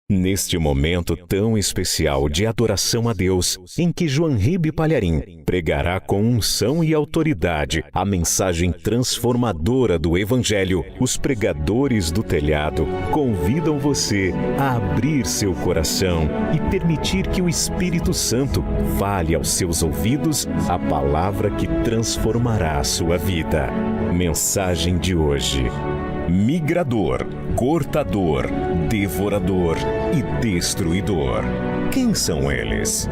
Neste momento tão especial de adoração a Deus, em que Joanribe Palharim pregará com unção e autoridade a mensagem transformadora do Evangelho, os pregadores do telhado convidam você a abrir seu coração e permitir que o Espírito Santo fale aos seus ouvidos a palavra que transformará a sua vida. Mensagem de hoje: migrador, cortador, devorador e destruidor. Quem são eles?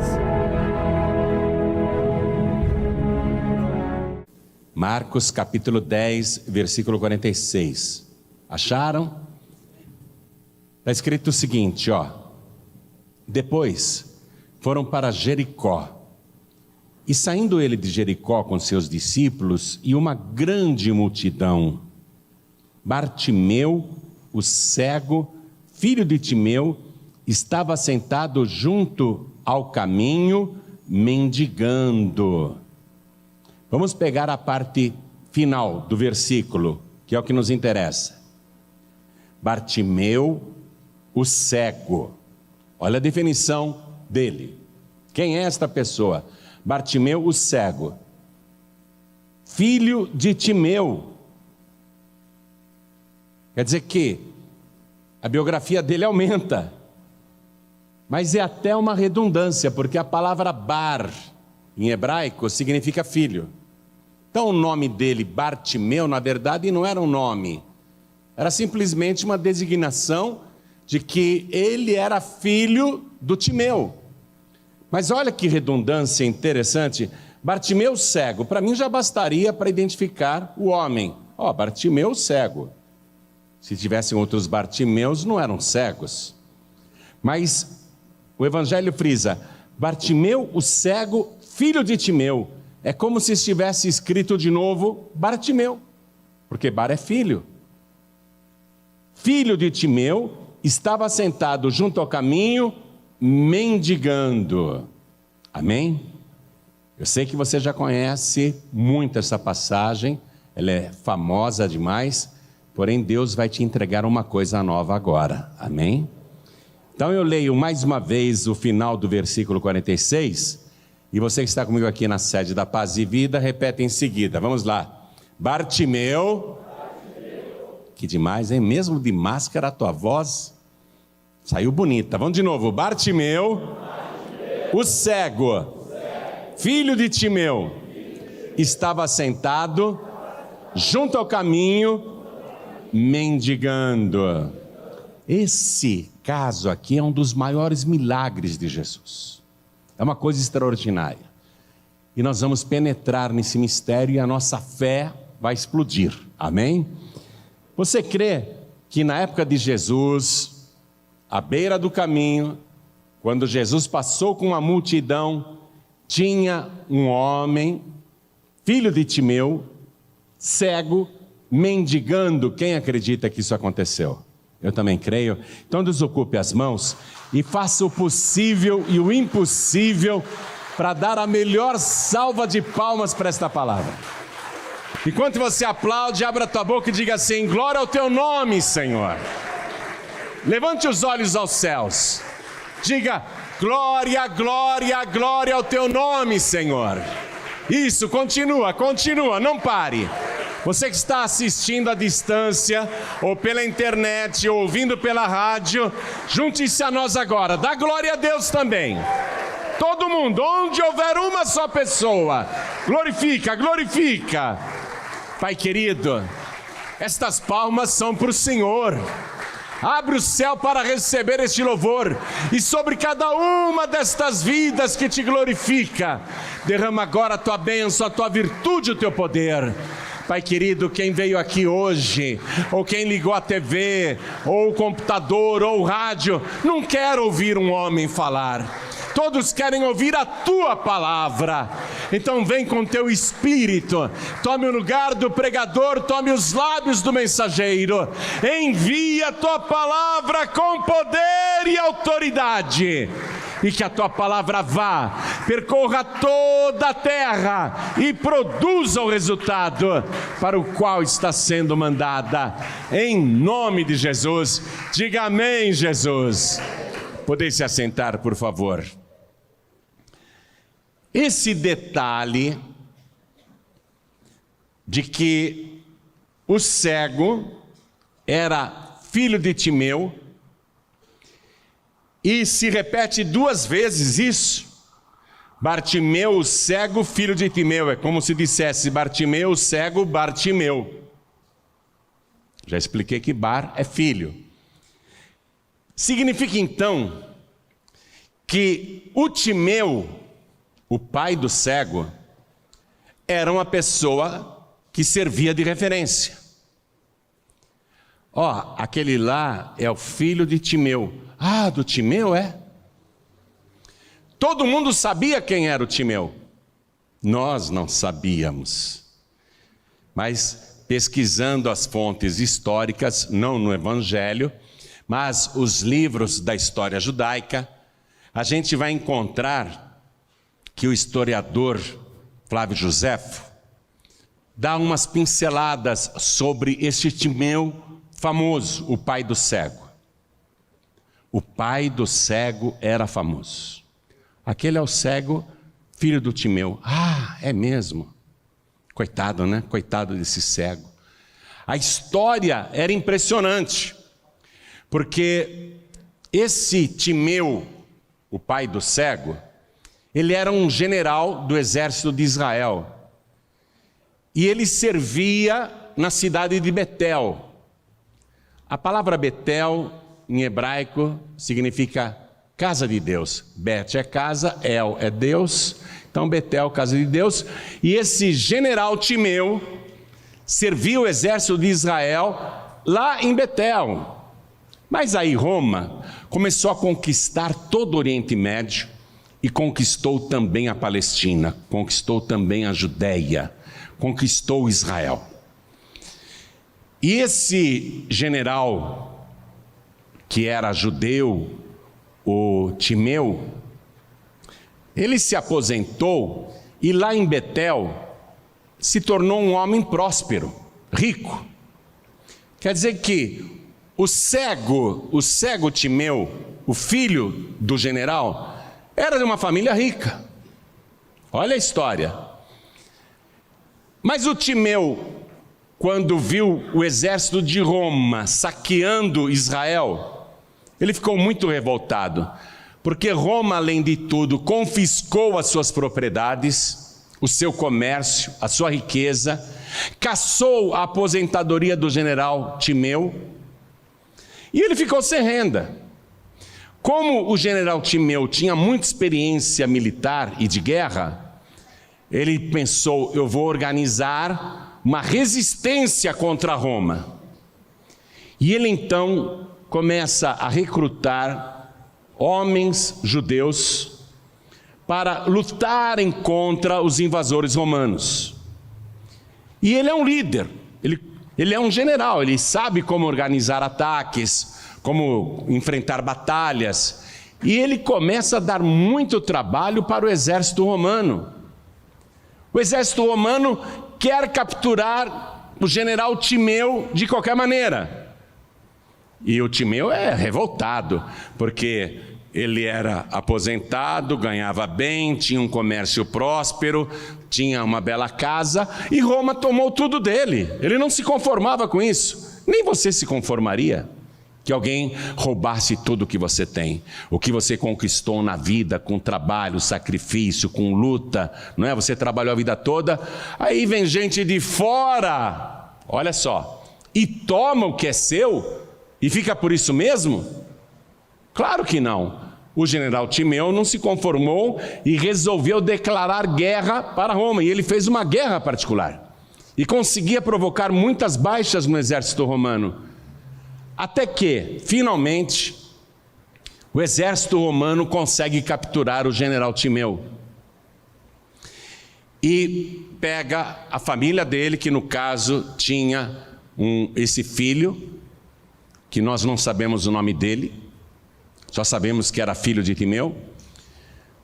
Marcos capítulo 10, versículo 46. Acharam? Está escrito o seguinte, Depois foram para Jericó. E saindo ele de Jericó com seus discípulos e uma grande multidão, Bartimeu, o cego, filho de Timeu, estava sentado junto ao caminho, mendigando. Vamos pegar a parte final do versículo, que é o que nos interessa. Bartimeu, o cego. Olha a definição dele. Quem é esta pessoa? Bartimeu, o cego, filho de Timeu. Quer dizer que a biografia dele aumenta, mas é até uma redundância, porque a palavra bar, em hebraico, significa filho. Então o nome dele, Bartimeu, na verdade não era um nome, era simplesmente uma designação de que ele era filho do Timeu. Mas olha que redundância interessante, Bartimeu cego, para mim já bastaria para identificar o homem. Bartimeu cego. Se tivessem outros Bartimeus, não eram cegos. Mas o Evangelho frisa, Bartimeu, o cego, filho de Timeu. É como se estivesse escrito de novo, Bartimeu, porque Bar é filho. Filho de Timeu, estava sentado junto ao caminho, mendigando. Amém? Eu sei que você já conhece muito essa passagem, ela é famosa demais, porém Deus vai te entregar uma coisa nova agora. Amém? Então eu leio mais uma vez o final do versículo 46, e você que está comigo aqui na sede da Paz e Vida, repete em seguida. Vamos lá. Bartimeu. Que demais, hein? Mesmo de máscara a tua voz saiu bonita. Vamos de novo. Bartimeu. O cego, filho de Timeu, estava sentado junto ao caminho, mendigando. Esse caso aqui é um dos maiores milagres de Jesus. É uma coisa extraordinária. E nós vamos penetrar nesse mistério e a nossa fé vai explodir. Amém? Você crê que na época de Jesus, à beira do caminho, quando Jesus passou com uma multidão, tinha um homem, filho de Timeu, cego, mendigando? Quem acredita que isso aconteceu? Eu também creio. Então desocupe as mãos e faça o possível e o impossível para dar a melhor salva de palmas para esta palavra. Enquanto você aplaude, abra a tua boca e diga assim: glória ao teu nome, Senhor. Levante os olhos aos céus. Diga: glória, glória, glória ao teu nome, Senhor. Isso, continua, não pare. Você que está assistindo à distância, ou pela internet, ou ouvindo pela rádio, junte-se a nós agora, dá glória a Deus também. Todo mundo, onde houver uma só pessoa, glorifica, glorifica. Pai querido, estas palmas são para o Senhor. Abre o céu para receber este louvor, e sobre cada uma destas vidas que te glorifica, derrama agora a tua bênção, a tua virtude, o teu poder. Pai querido, quem veio aqui hoje, ou quem ligou a TV, ou o computador, ou o rádio, não quer ouvir um homem falar. Todos querem ouvir a tua palavra. Então vem com teu espírito, tome o lugar do pregador, tome os lábios do mensageiro, envia a tua palavra com poder e autoridade, e que a tua palavra vá, percorra toda a terra e produza o resultado para o qual está sendo mandada, em nome de Jesus. Diga amém, Jesus. Podem se assentar, por favor. Esse detalhe de que o cego era filho de Timeu, e se repete 2 vezes isso. Bartimeu, o cego, filho de Timeu. É como se dissesse Bartimeu, o cego, Bartimeu. Já expliquei que Bar é filho. Significa então que o Timeu, o pai do cego, era uma pessoa que servia de referência. Aquele lá é o filho de Timeu. Ah, do Timeu é? Todo mundo sabia quem era o Timeu. Nós não sabíamos. Mas pesquisando as fontes históricas, não no Evangelho, mas os livros da história judaica, a gente vai encontrar que o historiador Flávio Joséfo dá umas pinceladas sobre este Timeu famoso, o pai do cego. O pai do cego era famoso. Aquele é o cego, filho do Timeu. Ah, é mesmo. Coitado, né? Coitado desse cego. A história era impressionante, porque esse Timeu, o pai do cego, ele era um general do exército de Israel. E ele servia na cidade de Betel. A palavra Betel, em hebraico, significa casa de Deus. Bet é casa, El é Deus. Então Betel, casa de Deus. E esse general Timeu serviu o exército de Israel lá em Betel. Mas aí Roma começou a conquistar todo o Oriente Médio e conquistou também a Palestina, conquistou também a Judéia, conquistou Israel. E esse general, que era judeu, o Timeu, ele se aposentou e lá em Betel se tornou um homem próspero, rico. Quer dizer que o cego Timeu, o filho do general, era de uma família rica. Olha a história. Mas o Timeu, quando viu o exército de Roma saqueando Israel, ele ficou muito revoltado, porque Roma, além de tudo, confiscou as suas propriedades, o seu comércio, a sua riqueza, cassou a aposentadoria do general Timeu, e ele ficou sem renda. Como o general Timeu tinha muita experiência militar e de guerra, ele pensou: eu vou organizar uma resistência contra Roma. E ele então começa a recrutar homens judeus para lutarem contra os invasores romanos. E ele é um líder, ele é um general, ele sabe como organizar ataques, como enfrentar batalhas, e ele começa a dar muito trabalho para o exército romano. O exército romano quer capturar o general Timeu de qualquer maneira. E o Timeu é revoltado, porque ele era aposentado, ganhava bem, tinha um comércio próspero, tinha uma bela casa, e Roma tomou tudo dele. Ele não se conformava com isso. Nem você se conformaria que alguém roubasse tudo o que você tem, o que você conquistou na vida, com trabalho, sacrifício, com luta, não é? Você trabalhou a vida toda, aí vem gente de fora, olha só, e toma o que é seu, e fica por isso mesmo? Claro que não. O general Timeu não se conformou e resolveu declarar guerra para Roma, e ele fez uma guerra particular, e conseguia provocar muitas baixas no exército romano. Até que, finalmente, o exército romano consegue capturar o general Timeu. E pega a família dele, que no caso tinha esse filho, que nós não sabemos o nome dele, só sabemos que era filho de Timeu.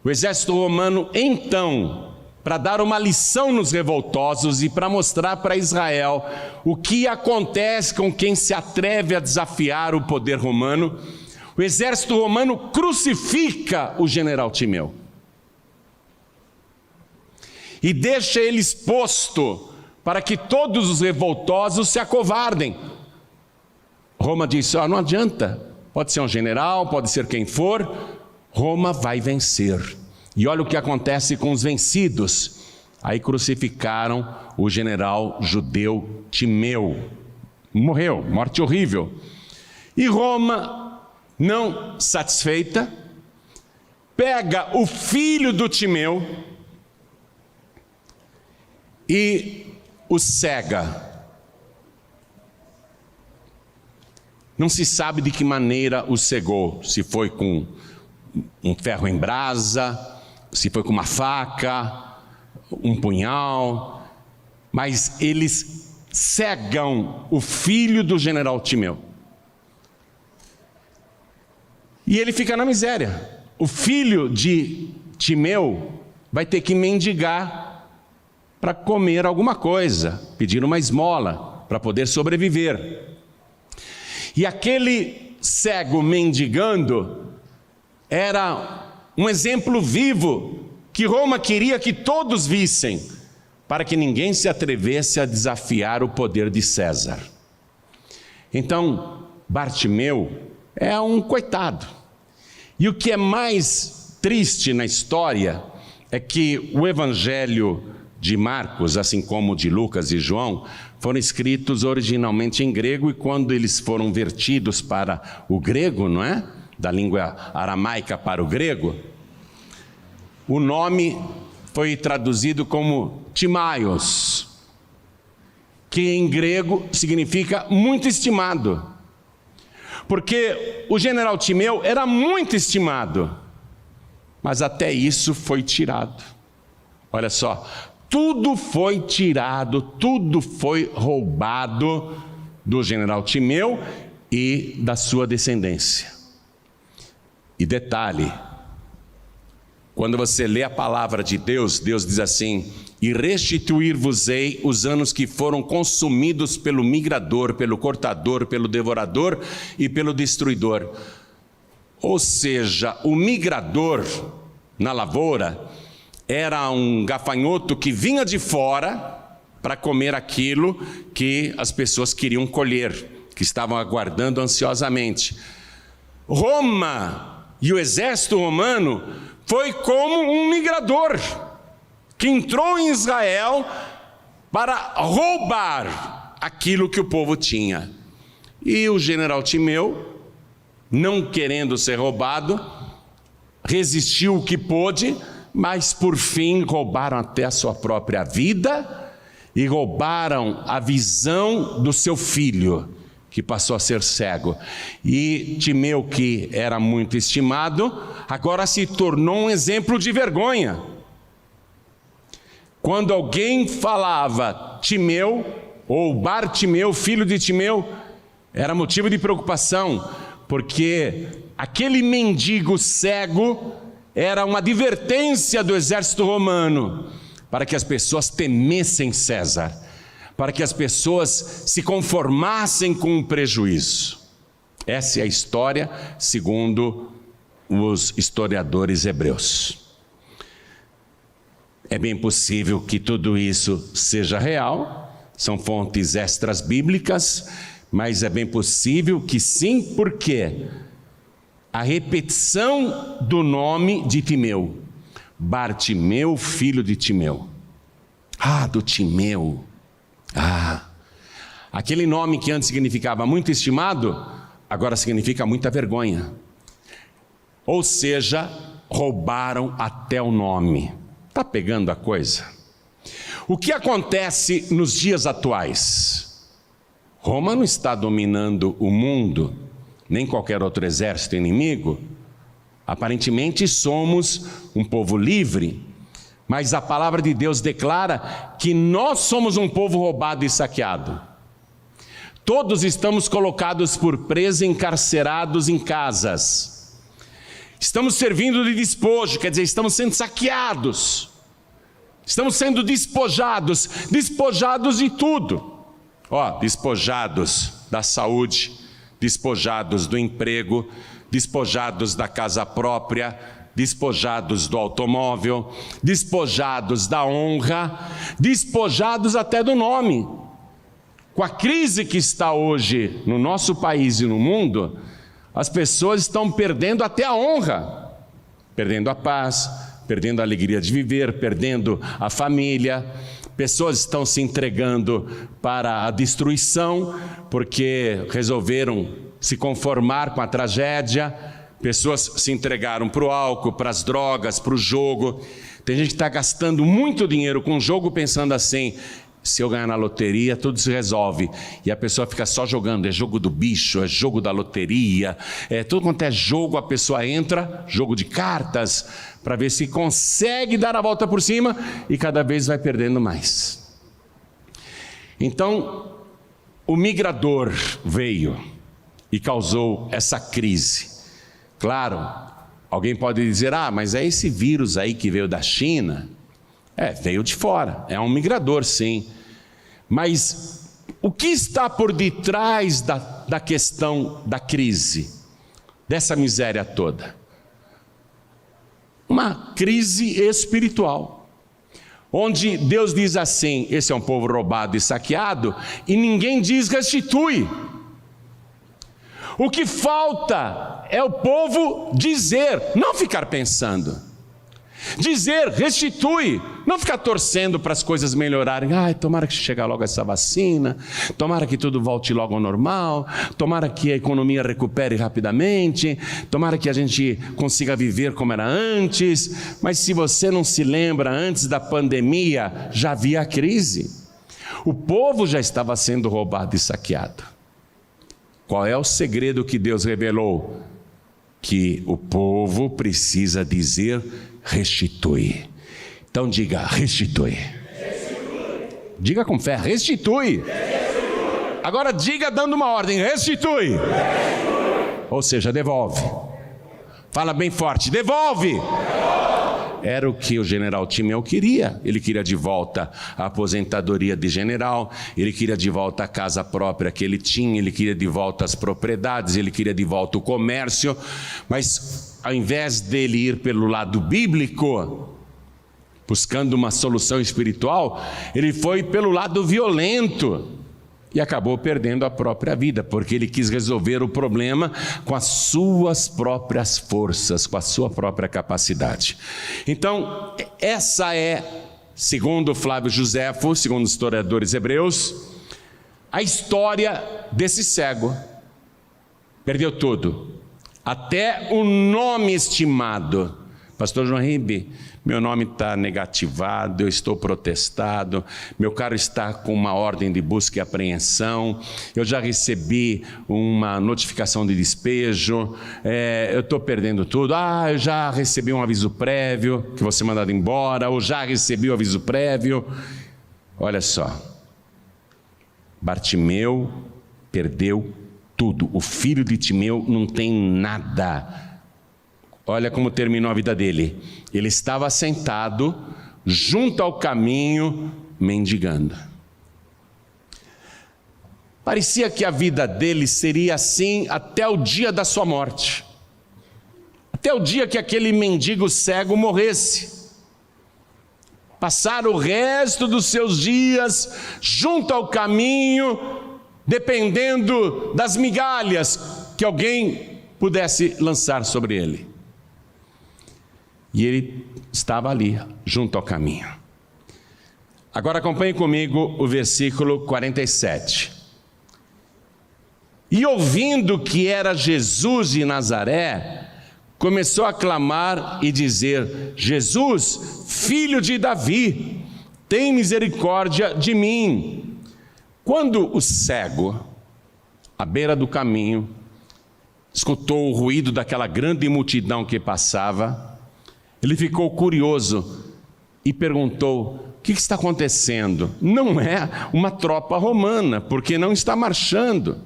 O exército romano, então, para dar uma lição nos revoltosos e para mostrar para Israel o que acontece com quem se atreve a desafiar o poder romano, o o exército romano crucifica o general Timeu e deixa ele exposto para que todos os revoltosos se acovardem. Roma disse: não adianta, pode ser um general, pode ser quem for, Roma vai vencer. E olha o que acontece com os vencidos. Aí crucificaram o general judeu Timeu. Morreu, morte horrível. E Roma, não satisfeita, pega o filho do Timeu e o cega. Não se sabe de que maneira o cegou, se foi com um ferro em brasa, se foi com uma faca, um punhal, mas eles cegam o filho do general Timeu. E ele fica na miséria. O filho de Timeu vai ter que mendigar para comer alguma coisa, pedir uma esmola para poder sobreviver. E aquele cego mendigando era um exemplo vivo que Roma queria que todos vissem, para que ninguém se atrevesse a desafiar o poder de César. Então, Bartimeu é um coitado. E o que é mais triste na história é que o Evangelho de Marcos, assim como o de Lucas e João, foram escritos originalmente em grego, e quando eles foram vertidos para o grego, não é? Da língua aramaica para o grego, o nome foi traduzido como Timaios, que em grego significa muito estimado, porque o general Timeu era muito estimado, mas até isso foi tirado. Olha só, tudo foi tirado, tudo foi roubado do general Timeu e da sua descendência. E detalhe, quando você lê a palavra de Deus, Deus diz assim: e restituir-vos-ei os anos que foram consumidos pelo migrador, pelo cortador, pelo devorador e pelo destruidor. Ou seja, o migrador na lavoura era um gafanhoto que vinha de fora para comer aquilo que as pessoas queriam colher, que estavam aguardando ansiosamente. Roma e o exército romano foi como um migrador que entrou em Israel para roubar aquilo que o povo tinha. E o general Timeu, não querendo ser roubado, resistiu o que pôde, mas por fim roubaram até a sua própria vida e roubaram a visão do seu filho, que passou a ser cego. E Timeu, que era muito estimado, agora se tornou um exemplo de vergonha. Quando alguém falava Timeu, ou Bartimeu, filho de Timeu, era motivo de preocupação, porque aquele mendigo cego era uma advertência do exército romano, para que as pessoas temessem César, para que as pessoas se conformassem com o prejuízo. Essa é a história segundo os historiadores hebreus. É bem possível que tudo isso seja real, são fontes extras bíblicas, mas é bem possível que sim, porque a repetição do nome de Timeu, Bartimeu, filho de Timeu. Do Timeu. Aquele nome que antes significava muito estimado, agora significa muita vergonha. Ou seja, roubaram até o nome. Está pegando a coisa? O que acontece nos dias atuais? Roma não está dominando o mundo, nem qualquer outro exército inimigo. Aparentemente somos um povo livre, mas a palavra de Deus declara que nós somos um povo roubado e saqueado. Todos estamos colocados por preso e encarcerados em casas. Estamos servindo de despojo, quer dizer, estamos sendo saqueados. Estamos sendo despojados de tudo. Despojados da saúde, despojados do emprego, despojados da casa própria, despojados do automóvel, despojados da honra, despojados até do nome. Com a crise que está hoje no nosso país e no mundo, as pessoas estão perdendo até a honra, perdendo a paz, perdendo a alegria de viver, perdendo a família. Pessoas estão se entregando para a destruição porque resolveram se conformar com a tragédia. Pessoas se entregaram para o álcool, para as drogas, para o jogo. Tem gente que está gastando muito dinheiro com o jogo pensando assim: se eu ganhar na loteria, tudo se resolve. E a pessoa fica só jogando, é jogo do bicho, é jogo da loteria, tudo quanto é jogo, a pessoa entra, jogo de cartas, para ver se consegue dar a volta por cima e cada vez vai perdendo mais. Então, o migrador veio e causou essa crise. Claro, alguém pode dizer: mas é esse vírus aí que veio da China. Veio de fora, é um migrador, sim. Mas o que está por detrás da questão da crise, dessa miséria toda? Uma crise espiritual, onde Deus diz assim: esse é um povo roubado e saqueado, e ninguém diz restitui. O que falta é o povo dizer, não ficar pensando. Dizer, restitui, não ficar torcendo para as coisas melhorarem. Tomara que chegue logo essa vacina, tomara que tudo volte logo ao normal, tomara que a economia recupere rapidamente, tomara que a gente consiga viver como era antes. Mas se você não se lembra, antes da pandemia já havia a crise. O povo já estava sendo roubado e saqueado. Qual é o segredo que Deus revelou? Que o povo precisa dizer restitui. Então diga restitui. Diga com fé, restitui. Agora diga dando uma ordem, restitui. Ou seja, devolve. Fala bem forte, devolve. Era o que o general Timeu queria. Ele queria de volta a aposentadoria de general, ele queria de volta a casa própria que ele tinha, ele queria de volta as propriedades, ele queria de volta o comércio. Mas ao invés dele ir pelo lado bíblico, buscando uma solução espiritual, ele foi pelo lado violento e acabou perdendo a própria vida, porque ele quis resolver o problema com as suas próprias forças, com a sua própria capacidade. Então, essa é, segundo Flávio Joséfo, segundo os historiadores hebreus, a história desse cego. Perdeu tudo, até o nome estimado. Pastor João Ribe, meu nome está negativado, eu estou protestado, meu carro está com uma ordem de busca e apreensão, eu já recebi uma notificação de despejo, eu estou perdendo tudo. Eu já recebi um aviso prévio, que vou ser mandado embora, ou já recebi o aviso prévio. Olha só, Bartimeu perdeu tudo, o filho de Timeu não tem nada. Olha como terminou a vida dele. Ele estava sentado junto ao caminho, mendigando. Parecia que a vida dele seria assim até o dia da sua morte. Até o dia que aquele mendigo cego morresse. Passar o resto dos seus dias junto ao caminho, dependendo das migalhas que alguém pudesse lançar sobre ele. E ele estava ali, junto ao caminho. Agora acompanhe comigo o versículo 47. E ouvindo que era Jesus de Nazaré, começou a clamar e dizer: Jesus, filho de Davi, tem misericórdia de mim. Quando o cego, à beira do caminho, escutou o ruído daquela grande multidão que passava, ele ficou curioso e perguntou: o que está acontecendo? Não é uma tropa romana, porque não está marchando.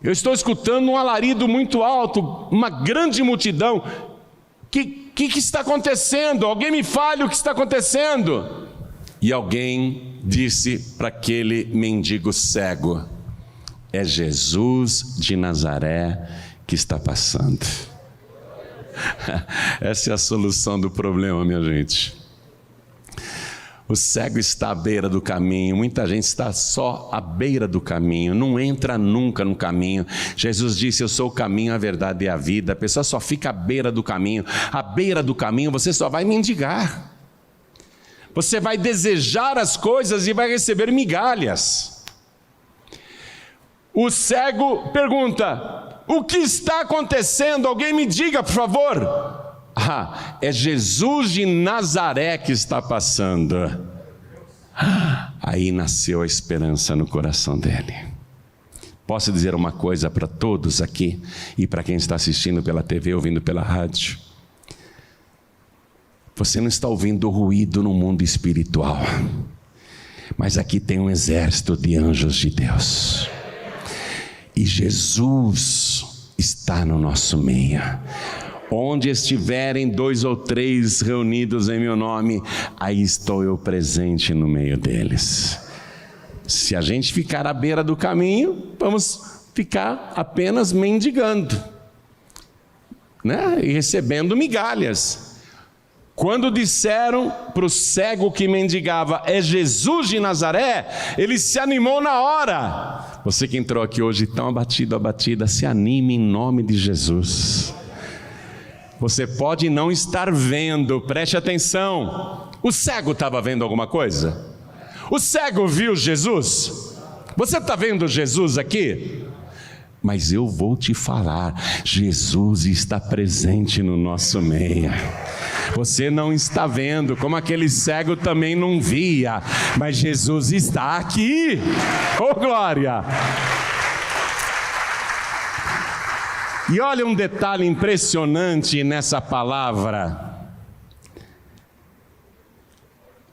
Eu estou escutando um alarido muito alto, uma grande multidão. O que está acontecendo? Alguém me fale o que está acontecendo. E alguém disse para aquele mendigo cego: é Jesus de Nazaré que está passando. Essa é a solução do problema, minha gente. O cego está à beira do caminho, muita gente está só à beira do caminho, não entra nunca no caminho. Jesus disse: eu sou o caminho, a verdade e a vida. A pessoa só fica à beira do caminho. À beira do caminho você só vai mendigar. Você vai desejar as coisas e vai receber migalhas. O cego pergunta: o que está acontecendo? Alguém me diga, por favor. É Jesus de Nazaré que está passando. Aí nasceu a esperança no coração dele. Posso dizer uma coisa para todos aqui, e para quem está assistindo pela TV, ouvindo pela rádio: você não está ouvindo ruído no mundo espiritual, mas aqui tem um exército de anjos de Deus, e Jesus está no nosso meio. Onde estiverem 2 ou 3 reunidos em meu nome, aí estou eu presente no meio deles. Se a gente ficar à beira do caminho, vamos ficar apenas mendigando, né? E recebendo migalhas. Quando disseram para o cego que mendigava: é Jesus de Nazaré, ele se animou na hora. Você que entrou aqui hoje tão abatido, abatida, se anime em nome de Jesus. Você pode não estar vendo, preste atenção. O cego estava vendo alguma coisa? O cego viu Jesus? Você está vendo Jesus aqui? Mas eu vou te falar, Jesus está presente no nosso meio. Você não está vendo, como aquele cego também não via, mas Jesus está aqui. Oh, glória! E olha um detalhe impressionante nessa palavra.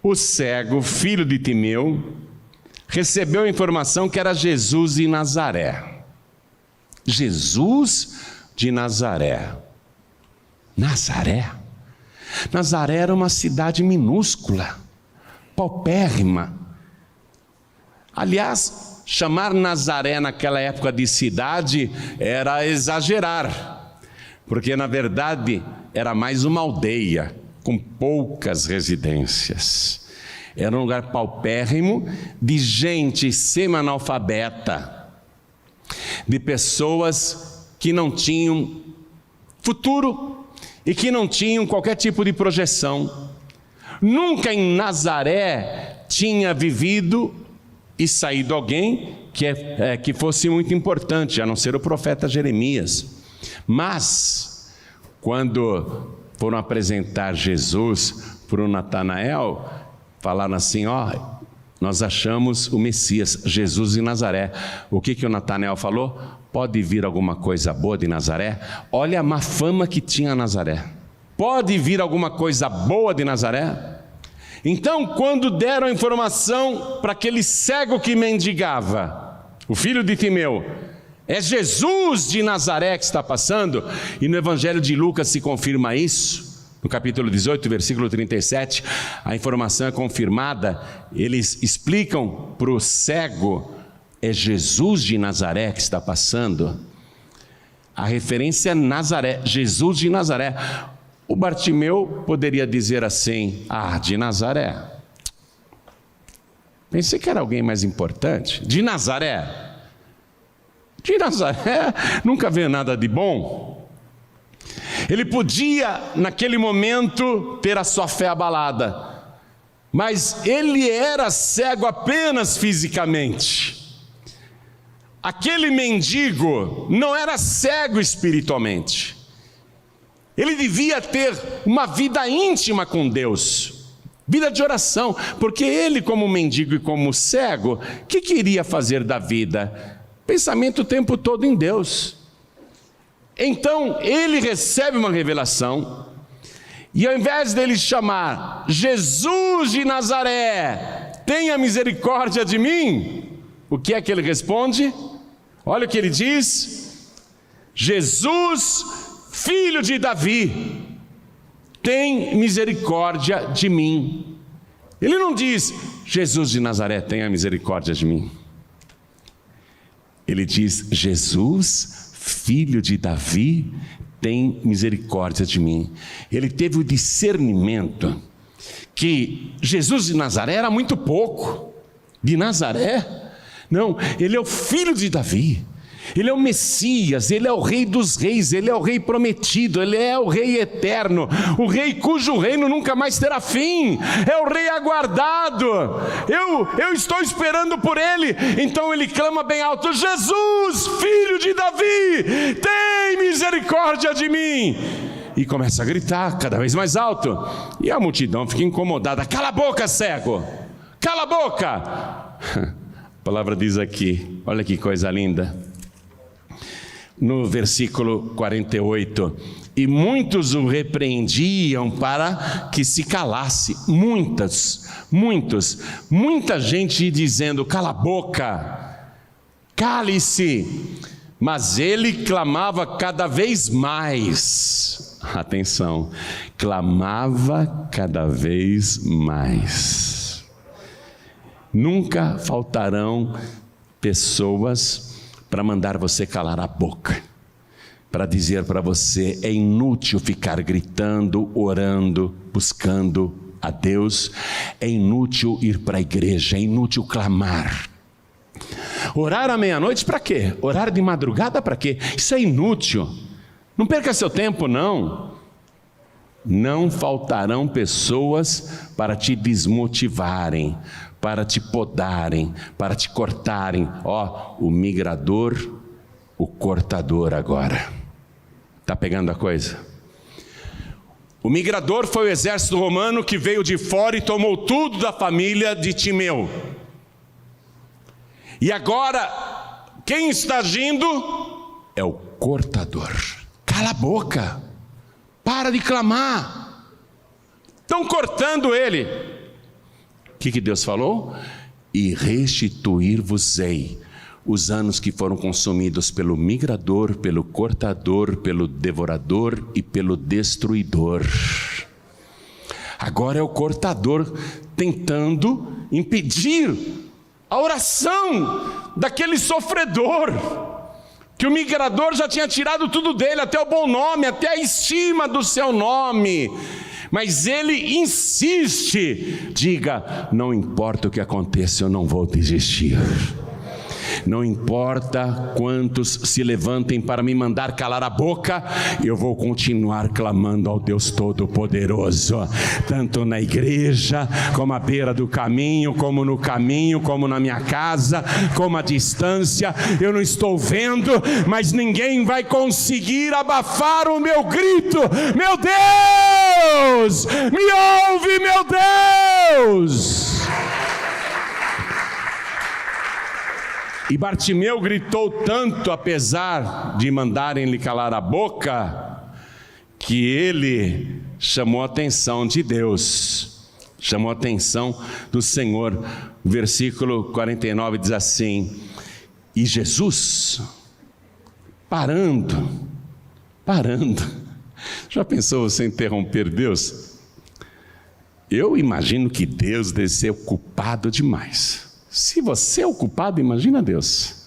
O cego, filho de Timeu, recebeu a informação que era Jesus de Nazaré. Jesus de Nazaré. Nazaré? Nazaré era uma cidade minúscula, paupérrima. Aliás, chamar Nazaré naquela época de cidade era exagerar, porque na verdade era mais uma aldeia com poucas residências. Era um lugar paupérrimo de gente semi-analfabeta, de pessoas que não tinham futuro e que não tinham qualquer tipo de projeção. Nunca em Nazaré tinha vivido e saído alguém que fosse muito importante, a não ser o profeta Jeremias. Mas, quando foram apresentar Jesus para o Natanael, falaram assim: nós achamos o Messias, Jesus de Nazaré. O que o Natanael falou? Pode vir alguma coisa boa de Nazaré? Olha a má fama que tinha Nazaré. Pode vir alguma coisa boa de Nazaré? Então, quando deram a informação para aquele cego que mendigava, o filho de Timeu, é Jesus de Nazaré que está passando, e no Evangelho de Lucas se confirma isso, no capítulo 18, versículo 37, a informação é confirmada. Eles explicam para o cego: é Jesus de Nazaré que está passando. A referência é Nazaré, Jesus de Nazaré. O Bartimeu poderia dizer assim: de Nazaré. Pensei que era alguém mais importante. De Nazaré? De Nazaré nunca veio nada de bom. Ele podia, naquele momento, ter a sua fé abalada, mas ele era cego apenas fisicamente. Aquele mendigo não era cego espiritualmente. Ele devia ter uma vida íntima com Deus, vida de oração, porque ele, como mendigo e como cego, o que queria fazer da vida? Pensamento o tempo todo em Deus. Então ele recebe uma revelação, e ao invés dele chamar Jesus de Nazaré, tenha misericórdia de mim, o que é que ele responde? Olha o que ele diz: Jesus, filho de Davi, tem misericórdia de mim. Ele não diz: Jesus de Nazaré, tenha misericórdia de mim. Ele diz: Jesus, filho de Davi, tem misericórdia de mim. Ele teve o discernimento que Jesus de Nazaré era muito pouco. De Nazaré? Não, ele é o filho de Davi. Ele é o Messias, ele é o Rei dos Reis, ele é o Rei prometido, ele é o Rei eterno, o Rei cujo reino nunca mais terá fim, é o Rei aguardado. Eu estou esperando por ele. Então ele clama bem alto: Jesus, filho de Davi, tem misericórdia de mim. E começa a gritar cada vez mais alto, e a multidão fica incomodada: cala a boca, cego, cala a boca. A palavra diz aqui, olha que coisa linda, no versículo 48, e muitos o repreendiam para que se calasse. Muita gente dizendo: cala a boca, cale-se. Mas ele clamava cada vez mais. Atenção, clamava cada vez mais. Nunca faltarão pessoas para mandar você calar a boca, para dizer para você: é inútil ficar gritando, orando, buscando a Deus, é inútil ir para a igreja, é inútil clamar. Orar à meia-noite para quê? Orar de madrugada para quê? Isso é inútil, não perca seu tempo não. Não faltarão pessoas para te desmotivarem, para te podarem, para te cortarem. O migrador, o cortador agora. Está pegando a coisa? O migrador foi o exército romano que veio de fora e tomou tudo da família de Timeu. E agora, quem está agindo é o cortador. Cala a boca, para de clamar. Estão cortando ele. O que Deus falou? E restituir-vos-ei os anos que foram consumidos pelo migrador, pelo cortador, pelo devorador e pelo destruidor. Agora é o cortador tentando impedir a oração daquele sofredor, que o migrador já tinha tirado tudo dele, até o bom nome, até a estima do seu nome. Mas ele insiste: diga, não importa o que aconteça, eu não vou desistir. Não importa quantos se levantem para me mandar calar a boca, eu vou continuar clamando ao Deus Todo-Poderoso, tanto na igreja, como à beira do caminho, como no caminho, como na minha casa, como à distância. Eu não estou vendo, mas ninguém vai conseguir abafar o meu grito. Meu Deus, me ouve, meu Deus! E Bartimeu gritou tanto, apesar de mandarem-lhe calar a boca, que ele chamou a atenção de Deus, chamou a atenção do Senhor. O versículo 49 diz assim: e Jesus, parando, já pensou você interromper Deus? Eu imagino que Deus deve ser ocupado demais. Se você é ocupado, imagina Deus.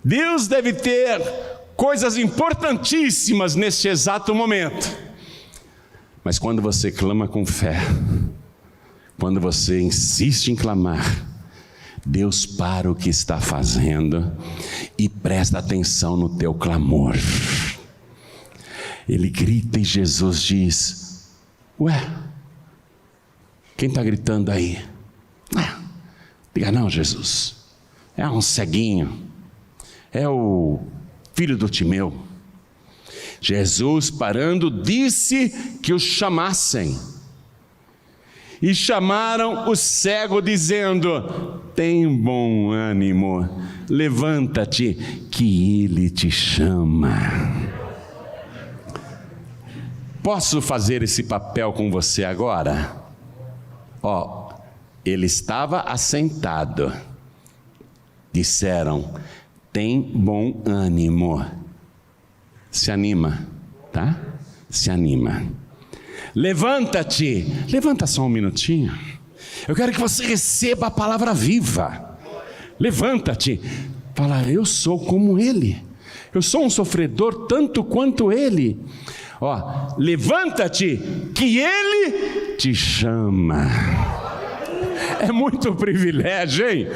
Deus deve ter coisas importantíssimas neste exato momento. Mas quando você clama com fé, quando você insiste em clamar, Deus para o que está fazendo e presta atenção no teu clamor. Ele grita e Jesus diz: ué, quem está gritando aí? Diga: não, Jesus, é um ceguinho, é o filho do Timeu. Jesus, parando, disse que os chamassem. E chamaram o cego, dizendo: tem bom ânimo, levanta-te, que ele te chama. Posso fazer esse papel com você agora? Ele estava assentado. Disseram: tem bom ânimo. Se anima, tá? Se anima. Levanta-te. Levanta só um minutinho. Eu quero que você receba a palavra viva. Levanta-te. Fala: eu sou como ele. eu sou um sofredor tanto quanto ele. Ó, levanta-te, que ele te chama. É muito privilégio, hein?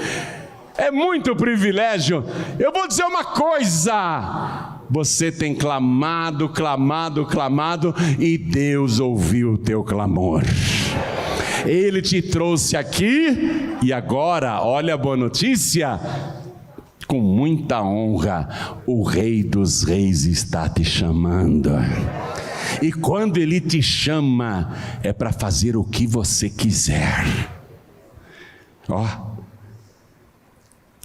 É muito privilégio. Eu vou dizer uma coisa: você tem clamado, e Deus ouviu o teu clamor. Ele te trouxe aqui, e agora, olha a boa notícia, com muita honra, o Rei dos Reis está te chamando. E quando Ele te chama, é para fazer o que você quiser. Ó,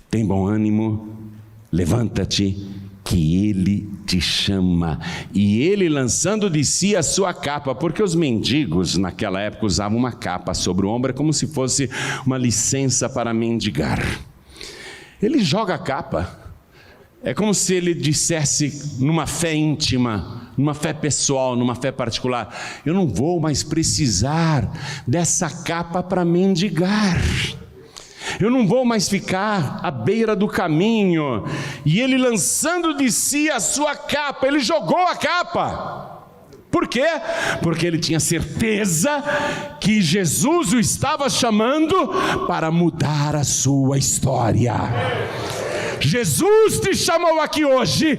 tem bom ânimo, levanta-te, que Ele te chama. E Ele lançando de si a sua capa, porque os mendigos naquela época usavam uma capa sobre o ombro, como se fosse uma licença para mendigar. Ele joga a capa, é como se Ele dissesse numa fé íntima, numa fé pessoal, numa fé particular: eu não vou mais precisar dessa capa para mendigar. Eu não vou mais ficar à beira do caminho. E Ele lançando de si a sua capa, Ele jogou a capa. Por quê? Porque Ele tinha certeza que Jesus o estava chamando para mudar a sua história. Jesus te chamou aqui hoje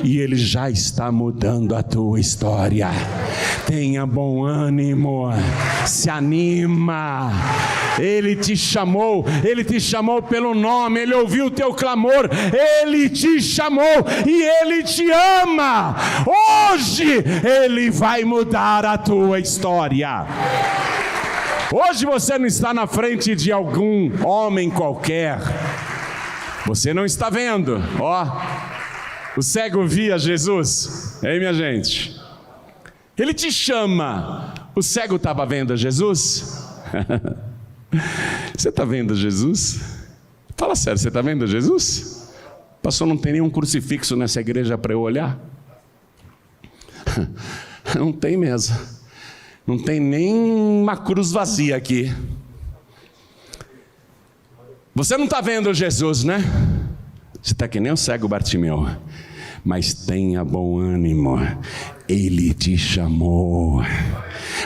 e Ele já está mudando a tua história. Tenha bom ânimo, se anima. Ele te chamou pelo nome, Ele ouviu o teu clamor, Ele te chamou e Ele te ama. Hoje Ele vai mudar a tua história. Hoje você não está na frente de algum homem qualquer. Você não está vendo, ó, o cego via Jesus, hein, minha gente? Ele te chama. O cego estava vendo Jesus? Você está vendo Jesus? Fala sério, você está vendo Jesus? Pastor, não tem nenhum crucifixo nessa igreja para eu olhar? Não tem mesmo. Não tem nem uma cruz vazia aqui. Você não está vendo Jesus, né? Você está que nem o cego Bartimeu. Mas tenha bom ânimo, Ele te chamou.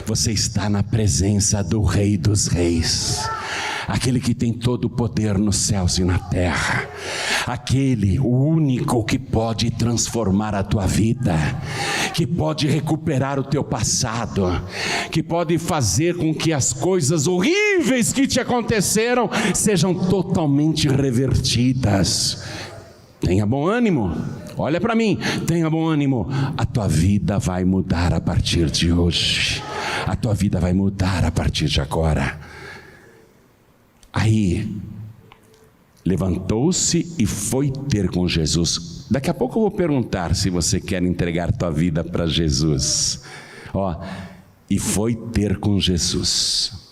Você está na presença do Rei dos Reis, aquele que tem todo o poder nos céus e na terra, aquele, o único que pode transformar a tua vida, que pode recuperar o teu passado, que pode fazer com que as coisas horríveis que te aconteceram sejam totalmente revertidas. Tenha bom ânimo, olha para mim, tenha bom ânimo, a tua vida vai mudar a partir de hoje, a tua vida vai mudar a partir de agora. Aí, levantou-se e foi ter com Jesus. Daqui a pouco eu vou perguntar se você quer entregar tua vida para Jesus. Ó, e foi ter com Jesus.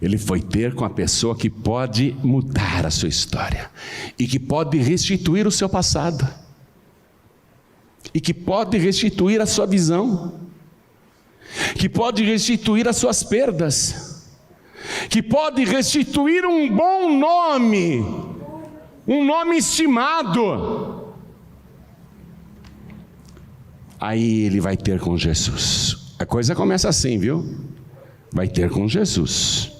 Ele foi ter com a pessoa que pode mudar a sua história, e que pode restituir o seu passado, e que pode restituir a sua visão, que pode restituir as suas perdas, que pode restituir um bom nome, um nome estimado. Aí ele vai ter com Jesus. A coisa começa assim, viu? Vai ter com Jesus.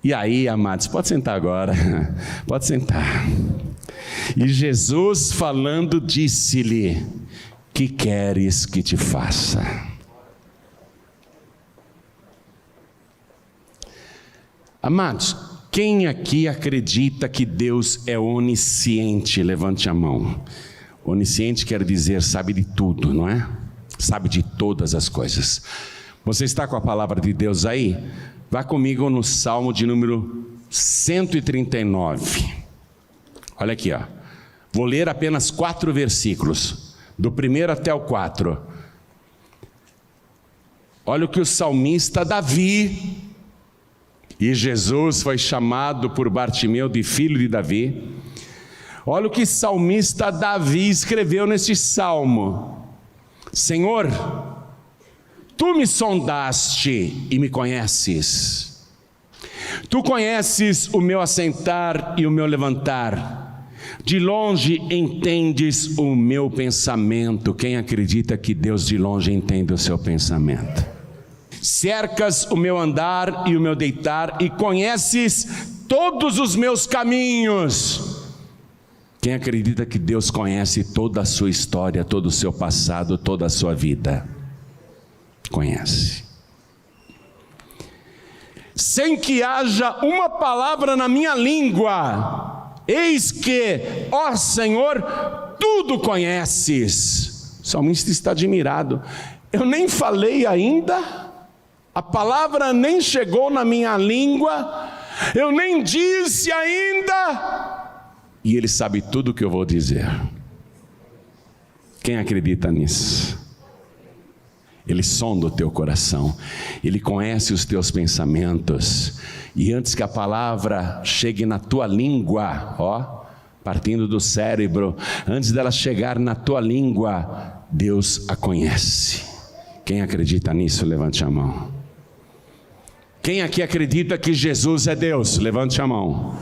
E aí, amados, pode sentar agora, pode sentar. E Jesus falando disse-lhe: que queres que te faça? Amados, quem aqui acredita que Deus é onisciente? Levante a mão. Onisciente quer dizer sabe de tudo, não é? Sabe de todas as coisas. Você está com a palavra de Deus aí? Vá comigo no Salmo de número 139. Olha aqui, ó. Vou ler apenas 4 versículos, do 1 até o 4. Olha o que o salmista Davi, e Jesus foi chamado por Bartimeu de filho de Davi. Olha o que o salmista Davi escreveu neste salmo: Senhor, Tu me sondaste e me conheces. Tu conheces o meu assentar e o meu levantar. De longe entendes o meu pensamento. Quem acredita que Deus de longe entende o seu pensamento? Cercas o meu andar e o meu deitar, e conheces todos os meus caminhos. Quem acredita que Deus conhece toda a sua história, todo o seu passado, toda a sua vida? Conhece. Sem que haja uma palavra na minha língua, eis que, ó Senhor, tudo conheces. O salmista está admirado. Eu nem falei ainda, a palavra nem chegou na minha língua, eu nem disse ainda, e Ele sabe tudo o que eu vou dizer. Quem acredita nisso? Ele sonda o teu coração, Ele conhece os teus pensamentos, e antes que a palavra chegue na tua língua, partindo do cérebro, antes dela chegar na tua língua, Deus a conhece. Quem acredita nisso, levante a mão. Quem aqui acredita que Jesus é Deus? Levante a mão.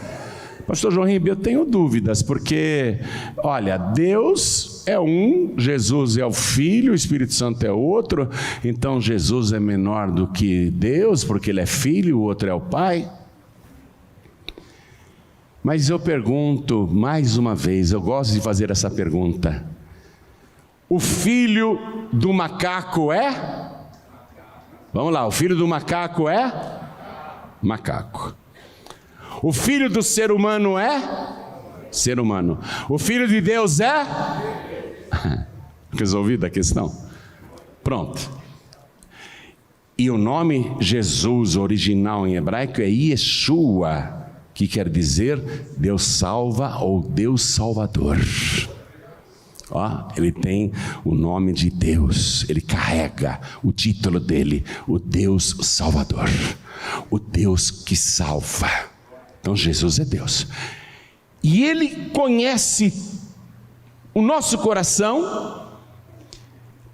Pastor João Ribeiro, eu tenho dúvidas, porque, olha, Deus é um, Jesus é o Filho, o Espírito Santo é outro, então Jesus é menor do que Deus, porque Ele é Filho, o outro é o Pai. Mas eu pergunto, mais uma vez, eu gosto de fazer essa pergunta: o filho do macaco é? Vamos lá, o filho do macaco é? Macaco. O filho do ser humano é? Ser humano. O filho de Deus é? Resolvida a questão? Pronto. E o nome Jesus, original em hebraico, é Yeshua, que quer dizer Deus salva ou Deus Salvador. Ele tem o nome de Deus, ele carrega o título dele, o Deus Salvador, o Deus que salva. Então Jesus é Deus, e Ele conhece o nosso coração,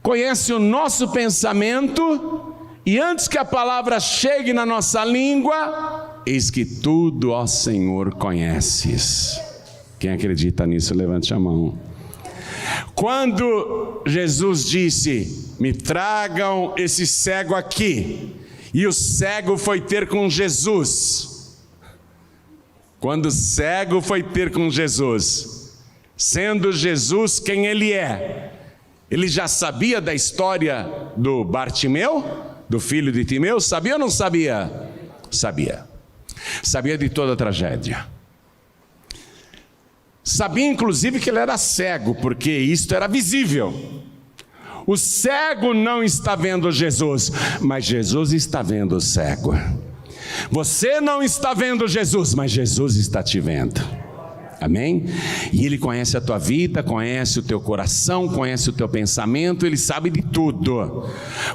conhece o nosso pensamento, e antes que a palavra chegue na nossa língua, eis que tudo, ó Senhor, conheces. Quem acredita nisso, levante a mão. Quando Jesus disse: me tragam esse cego aqui, e o cego foi ter com Jesus. Quando o cego foi ter com Jesus, sendo Jesus quem Ele é, Ele já sabia da história do Bartimeu, do filho de Timeu? Sabia ou não sabia? Sabia. Sabia de toda a tragédia. Sabia inclusive que ele era cego, porque isto era visível. O cego não está vendo Jesus, mas Jesus está vendo o cego. Você não está vendo Jesus, mas Jesus está te vendo. Amém? E Ele conhece a tua vida, conhece o teu coração, conhece o teu pensamento, Ele sabe de tudo.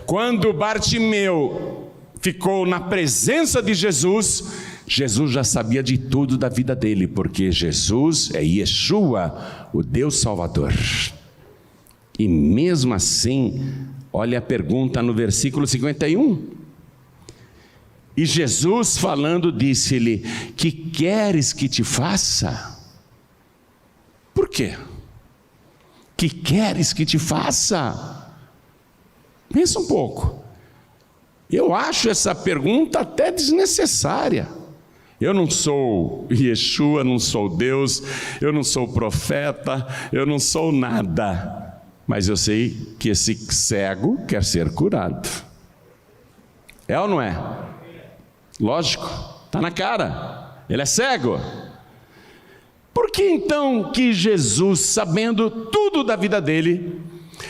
Quando Bartimeu ficou na presença de Jesus, Jesus já sabia de tudo da vida dele, porque Jesus é Yeshua, o Deus Salvador. E mesmo assim, olha a pergunta no versículo 51. E Jesus falando disse-lhe: que queres que te faça? Por quê? Que queres que te faça? Pensa um pouco. Eu acho essa pergunta até desnecessária. Eu não sou Yeshua, não sou Deus, eu não sou profeta, eu não sou nada. Mas eu sei que esse cego quer ser curado. É ou não é? Lógico, está na cara. Ele é cego. Por que então que Jesus, sabendo tudo da vida dele,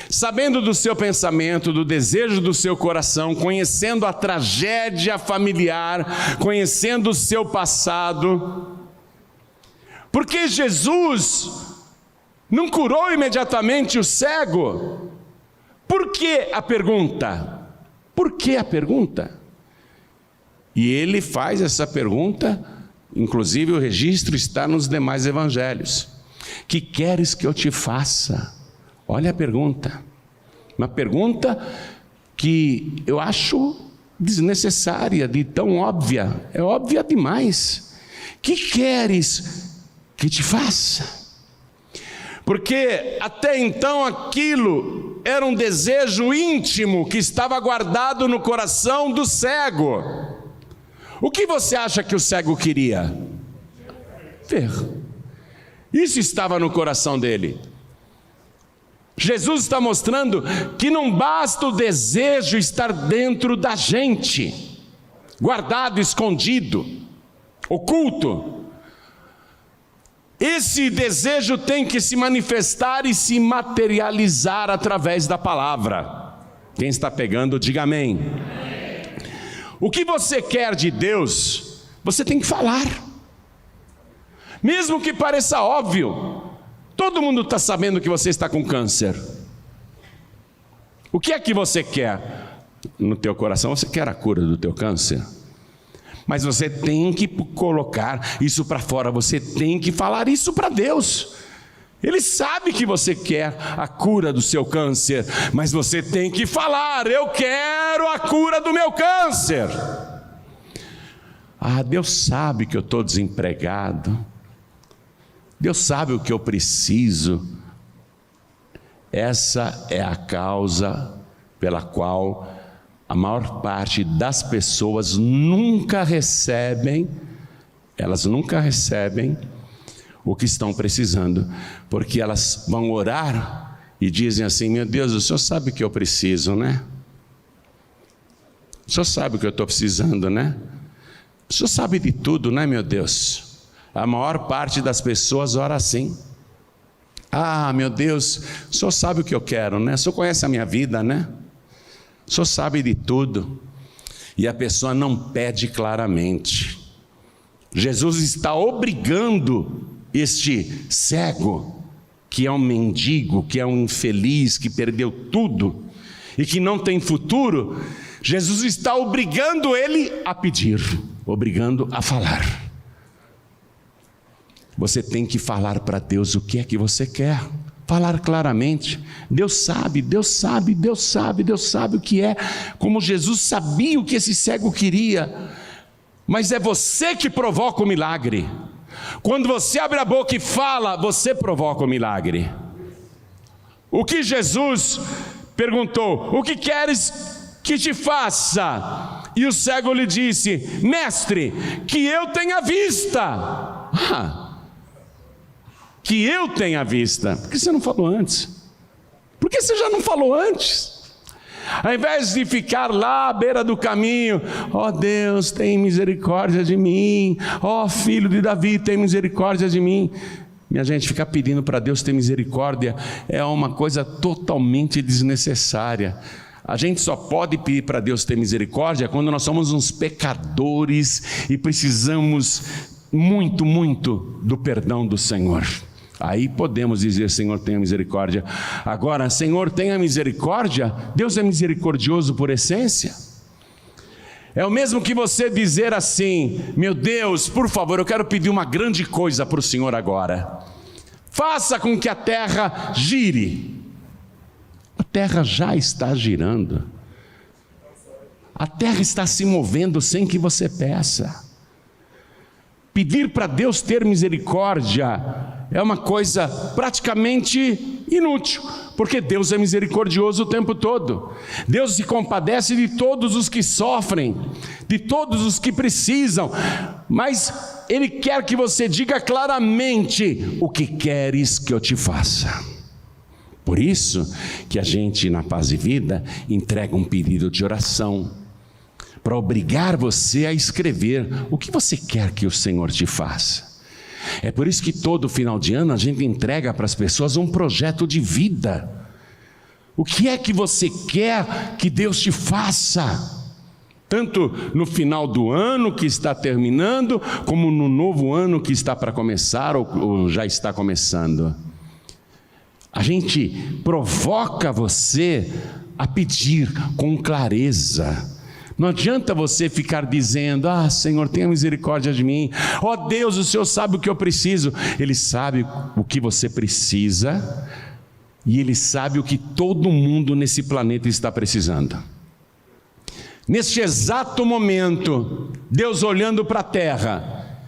sabendo do seu pensamento, do desejo do seu coração, conhecendo a tragédia familiar, conhecendo o seu passado, por que Jesus não curou imediatamente o cego? Por que a pergunta? Por que a pergunta? E ele faz essa pergunta, inclusive o registro está nos demais evangelhos. Que queres que eu te faça? Olha a pergunta, uma pergunta que eu acho desnecessária, de tão óbvia, é óbvia demais. Que queres que te faça? porque até então aquilo era um desejo íntimo que estava guardado no coração do cego. O que você acha que o cego queria? Ver. Isso estava no coração dele. Jesus está mostrando que não basta o desejo estar dentro da gente, guardado, escondido, oculto. Esse desejo tem que se manifestar e se materializar através da palavra. Quem está pegando, diga amém. O que você quer de Deus, você tem que falar. Mesmo que pareça óbvio, todo mundo está sabendo que você está com câncer. O que é que você quer? No teu coração você quer a cura do teu câncer. Mas você tem que colocar isso para fora, você tem que falar isso para Deus. Ele sabe que você quer a cura do seu câncer, mas você tem que falar: eu quero a cura do meu câncer. Deus sabe que eu estou desempregado, Deus sabe o que eu preciso. Essa é a causa pela qual a maior parte das pessoas nunca recebem, elas nunca recebem o que estão precisando, porque elas vão orar e dizem assim: meu Deus, o Senhor sabe o que eu preciso, né? O Senhor sabe o que eu estou precisando, né? O Senhor sabe de tudo, né, meu Deus? A maior parte das pessoas ora assim: meu Deus, o Senhor sabe o que eu quero, né? O Senhor conhece a minha vida, né? O Senhor sabe de tudo. E a pessoa não pede claramente. Jesus está obrigando este cego, que é um mendigo, que é um infeliz, que perdeu tudo e que não tem futuro, Jesus está obrigando ele a pedir, obrigando a falar. Você tem que falar para Deus o que é que você quer. Falar claramente. Deus sabe, Deus sabe, Deus sabe, Deus sabe o que é. Como Jesus sabia o que esse cego queria. Mas é você que provoca o milagre. Quando você abre a boca e fala, você provoca o milagre. O que Jesus perguntou: o que queres que te faça? E o cego lhe disse: mestre, que eu tenha vista. Que eu tenha vista. Por que você não falou antes? Por que você já não falou antes? Ao invés de ficar lá à beira do caminho: ó Deus, tem misericórdia de mim, ó Filho de Davi, tem misericórdia de mim. Minha gente, ficar pedindo para Deus ter misericórdia é uma coisa totalmente desnecessária. A gente só pode pedir para Deus ter misericórdia quando nós somos uns pecadores e precisamos muito, muito do perdão do Senhor. Aí podemos dizer: Senhor, tenha misericórdia. Agora, Senhor, tenha misericórdia, Deus é misericordioso por essência. É o mesmo que você dizer assim: meu Deus, por favor, eu quero pedir uma grande coisa para o Senhor agora. Faça com que a terra gire. A terra já está girando. A terra está se movendo sem que você peça. Pedir para Deus ter misericórdia é uma coisa praticamente inútil, porque Deus é misericordioso o tempo todo. Deus se compadece de todos os que sofrem, de todos os que precisam, mas Ele quer que você diga claramente: o que queres que eu te faça? Por isso que a gente na Paz e Vida entrega um pedido de oração, para obrigar você a escrever o que você quer que o Senhor te faça. É por isso que todo final de ano a gente entrega para as pessoas um projeto de vida. O que é que você quer que Deus te faça? Tanto no final do ano que está terminando, como no novo ano que está para começar ou já está começando. A gente provoca você a pedir com clareza. Não adianta você ficar dizendo: Senhor, tenha misericórdia de mim. Ó Deus, o Senhor sabe o que eu preciso. Ele sabe o que você precisa e Ele sabe o que todo mundo nesse planeta está precisando. Neste exato momento, Deus olhando para a terra,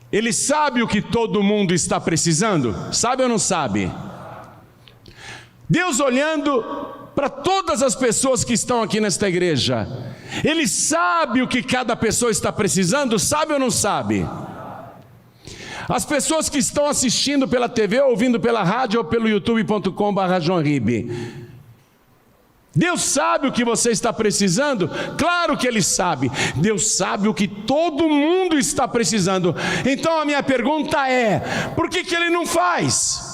Ele sabe o que todo mundo está precisando? Sabe ou não sabe? Deus olhando para todas as pessoas que estão aqui nesta igreja, Ele sabe o que cada pessoa está precisando, sabe ou não sabe? As pessoas que estão assistindo pela TV, ouvindo pela rádio ou pelo youtube.com/JoãoRibe, Deus sabe o que você está precisando? Claro que Ele sabe. Deus sabe o que todo mundo está precisando. Então a minha pergunta é: por que Ele não faz?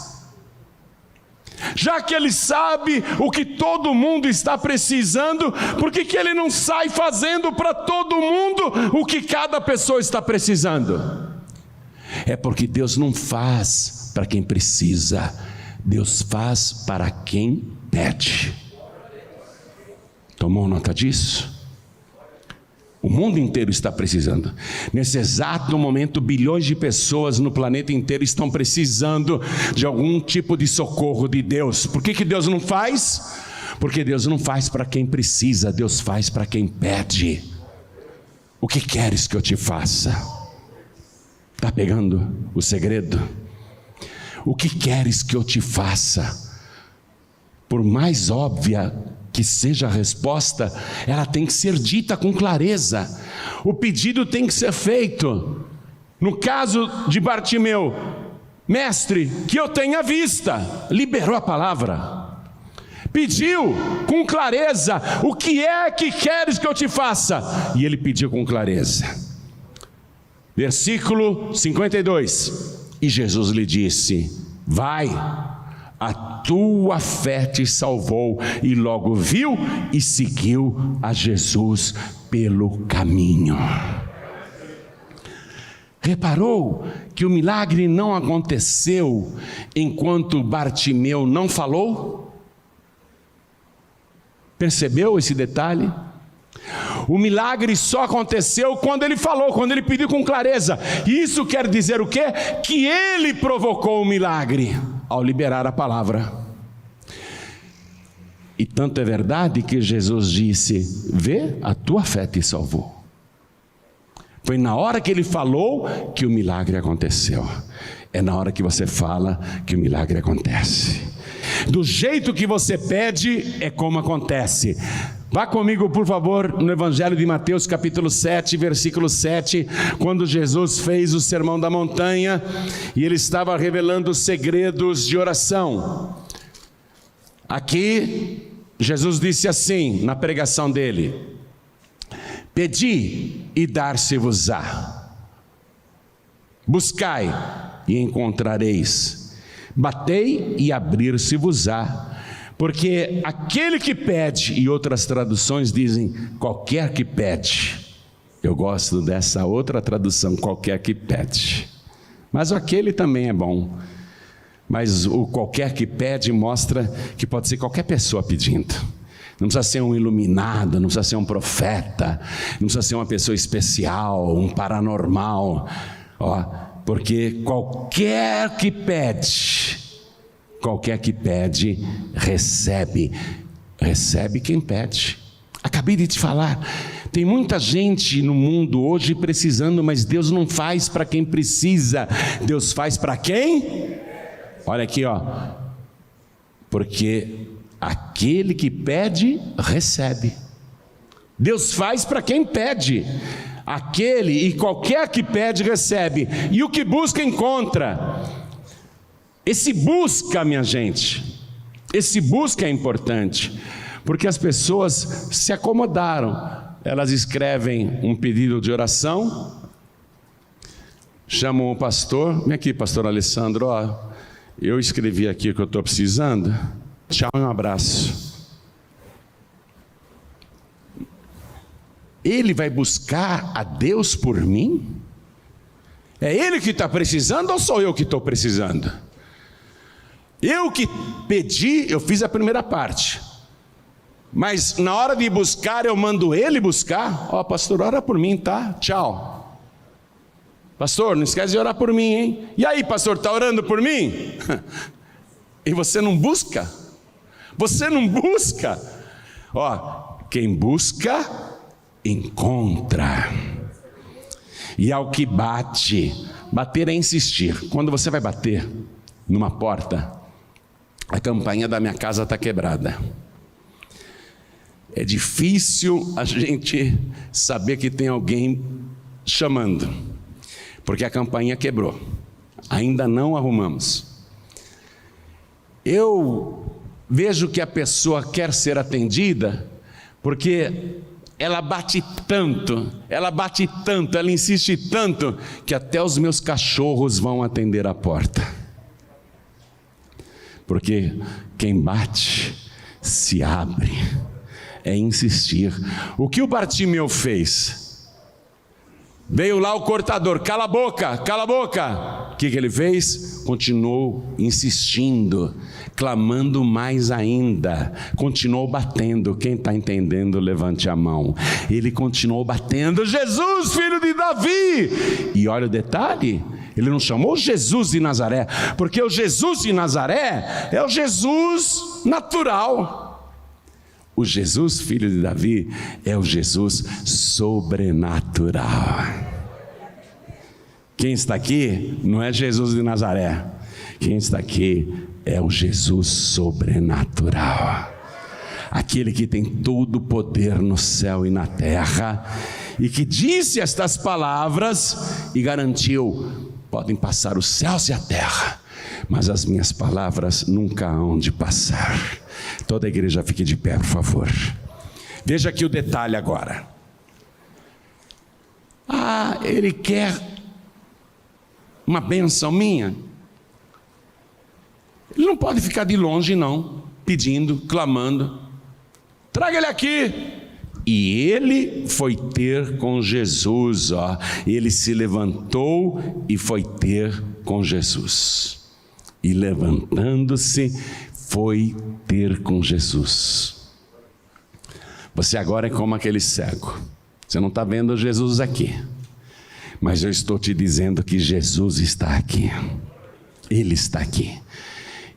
Já que Ele sabe o que todo mundo está precisando, por que Ele não sai fazendo para todo mundo o que cada pessoa está precisando? É porque Deus não faz para quem precisa, Deus faz para quem pede. Tomou nota disso? O mundo inteiro está precisando. Nesse exato momento, bilhões de pessoas no planeta inteiro estão precisando de algum tipo de socorro de Deus. Por que Deus não faz? Porque Deus não faz para quem precisa, Deus faz para quem pede. O que queres que eu te faça? Está pegando o segredo? O que queres que eu te faça? Por mais óbvia que seja a resposta, ela tem que ser dita com clareza. O pedido tem que ser feito. No caso de Bartimeu: mestre, que eu tenha vista. Liberou a palavra. Pediu com clareza: o que é que queres que eu te faça? E ele pediu com clareza. Versículo 52. E Jesus lhe disse: vai, a tua fé te salvou. E logo viu e seguiu a Jesus pelo caminho. Reparou que o milagre não aconteceu enquanto Bartimeu não falou? Percebeu esse detalhe? O milagre só aconteceu quando ele falou, quando ele pediu com clareza. E isso quer dizer o quê? Que ele provocou o milagre ao liberar a palavra. E tanto é verdade que Jesus disse: vê, a tua fé te salvou. Foi na hora que ele falou que o milagre aconteceu. É na hora que você fala que o milagre acontece. Do jeito que você pede é como acontece. Vá comigo, por favor, no Evangelho de Mateus, capítulo 7, versículo 7, quando Jesus fez o Sermão da Montanha, e ele estava revelando os segredos de oração. Aqui, Jesus disse assim, na pregação dele: pedi e dar-se-vos-á, buscai e encontrareis, batei e abrir-se-vos-á. Porque aquele que pede, e outras traduções dizem qualquer que pede. Eu gosto dessa outra tradução, qualquer que pede. Mas aquele também é bom. Mas o qualquer que pede mostra que pode ser qualquer pessoa pedindo. Não precisa ser um iluminado, não precisa ser um profeta, não precisa ser uma pessoa especial, um paranormal. Porque qualquer que pede, recebe. Recebe quem pede. Acabei de te falar, tem muita gente no mundo hoje precisando, mas Deus não faz para quem precisa, Deus faz para quem? Olha aqui, porque aquele que pede, recebe. Deus faz para quem pede. Aquele e qualquer que pede, recebe. E o que busca, encontra. Esse busca, minha gente, esse busca é importante, porque as pessoas se acomodaram. Elas escrevem um pedido de oração, chamam o pastor: vem aqui, pastor Alessandro, eu escrevi aqui o que eu estou precisando, tchau e um abraço. Ele vai buscar a Deus por mim? É ele que está precisando ou sou eu que estou precisando? Eu que pedi, eu fiz a primeira parte, mas na hora de buscar eu mando ele buscar. Pastor, ora por mim, tá? Tchau. Pastor, não esquece de orar por mim, hein? E aí, pastor, está orando por mim? E você não busca? Você não busca? Quem busca, encontra. E ao que bate, bater é insistir. Quando você vai bater numa porta, a campainha da minha casa está quebrada. É difícil a gente saber que tem alguém chamando, porque a campainha quebrou. Ainda não arrumamos. Eu vejo que a pessoa quer ser atendida, porque ela bate tanto, ela insiste tanto, que até os meus cachorros vão atender a porta. Porque quem bate se abre, é insistir. O que o Bartimeu fez? Veio lá o cortador, cala a boca, cala a boca. O que ele fez? Continuou insistindo, clamando mais ainda, continuou batendo. Quem está entendendo, levante a mão. Ele continuou batendo: Jesus, filho de Davi. E olha o detalhe, ele não chamou Jesus de Nazaré, porque o Jesus de Nazaré é o Jesus natural. O Jesus, filho de Davi, é o Jesus sobrenatural. Quem está aqui não é Jesus de Nazaré. Quem está aqui é o Jesus sobrenatural. Aquele que tem todo o poder no céu e na terra, e que disse estas palavras e garantiu: podem passar os céus e a terra, mas as minhas palavras nunca hão de passar. Toda a igreja fique de pé, por favor. Veja aqui o detalhe agora. Ele quer uma bênção minha. Ele não pode ficar de longe não, pedindo, clamando. Traga ele aqui. E ele foi ter com Jesus, ele se levantou e foi ter com Jesus. E levantando-se, foi ter com Jesus. Você agora é como aquele cego. Você não está vendo Jesus aqui, mas eu estou te dizendo que Jesus está aqui. Ele está aqui.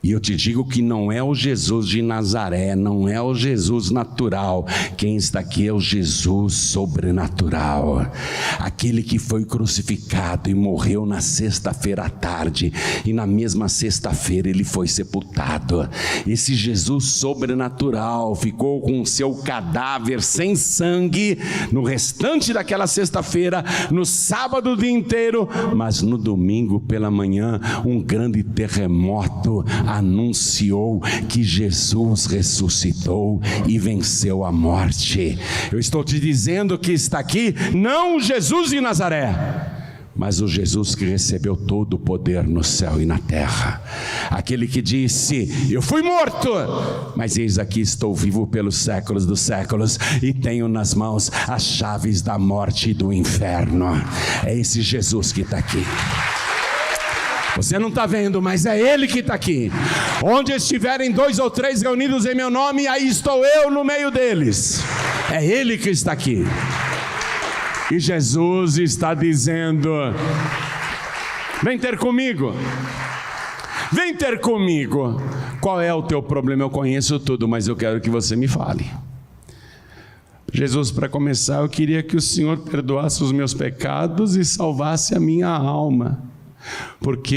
E eu te digo que não é o Jesus de Nazaré, não é o Jesus natural. Quem está aqui é o Jesus sobrenatural. Aquele que foi crucificado e morreu na sexta-feira à tarde, e na mesma sexta-feira ele foi sepultado. Esse Jesus sobrenatural ficou com o seu cadáver sem sangue no restante daquela sexta-feira, no sábado o dia inteiro, mas no domingo pela manhã, um grande terremoto anunciou que Jesus ressuscitou e venceu a morte. Eu estou te dizendo que está aqui não o Jesus de Nazaré, mas o Jesus que recebeu todo o poder no céu e na terra. Aquele que disse: eu fui morto, mas eis aqui estou vivo pelos séculos dos séculos, e tenho nas mãos as chaves da morte e do inferno. É esse Jesus que está aqui. Você não está vendo, mas é Ele que está aqui. Onde estiverem 2 ou 3 reunidos em meu nome, aí estou eu no meio deles. É Ele que está aqui. E Jesus está dizendo: vem ter comigo. Vem ter comigo. Qual é o teu problema? Eu conheço tudo, mas eu quero que você me fale. Jesus, para começar, eu queria que o Senhor perdoasse os meus pecados e salvasse a minha alma, porque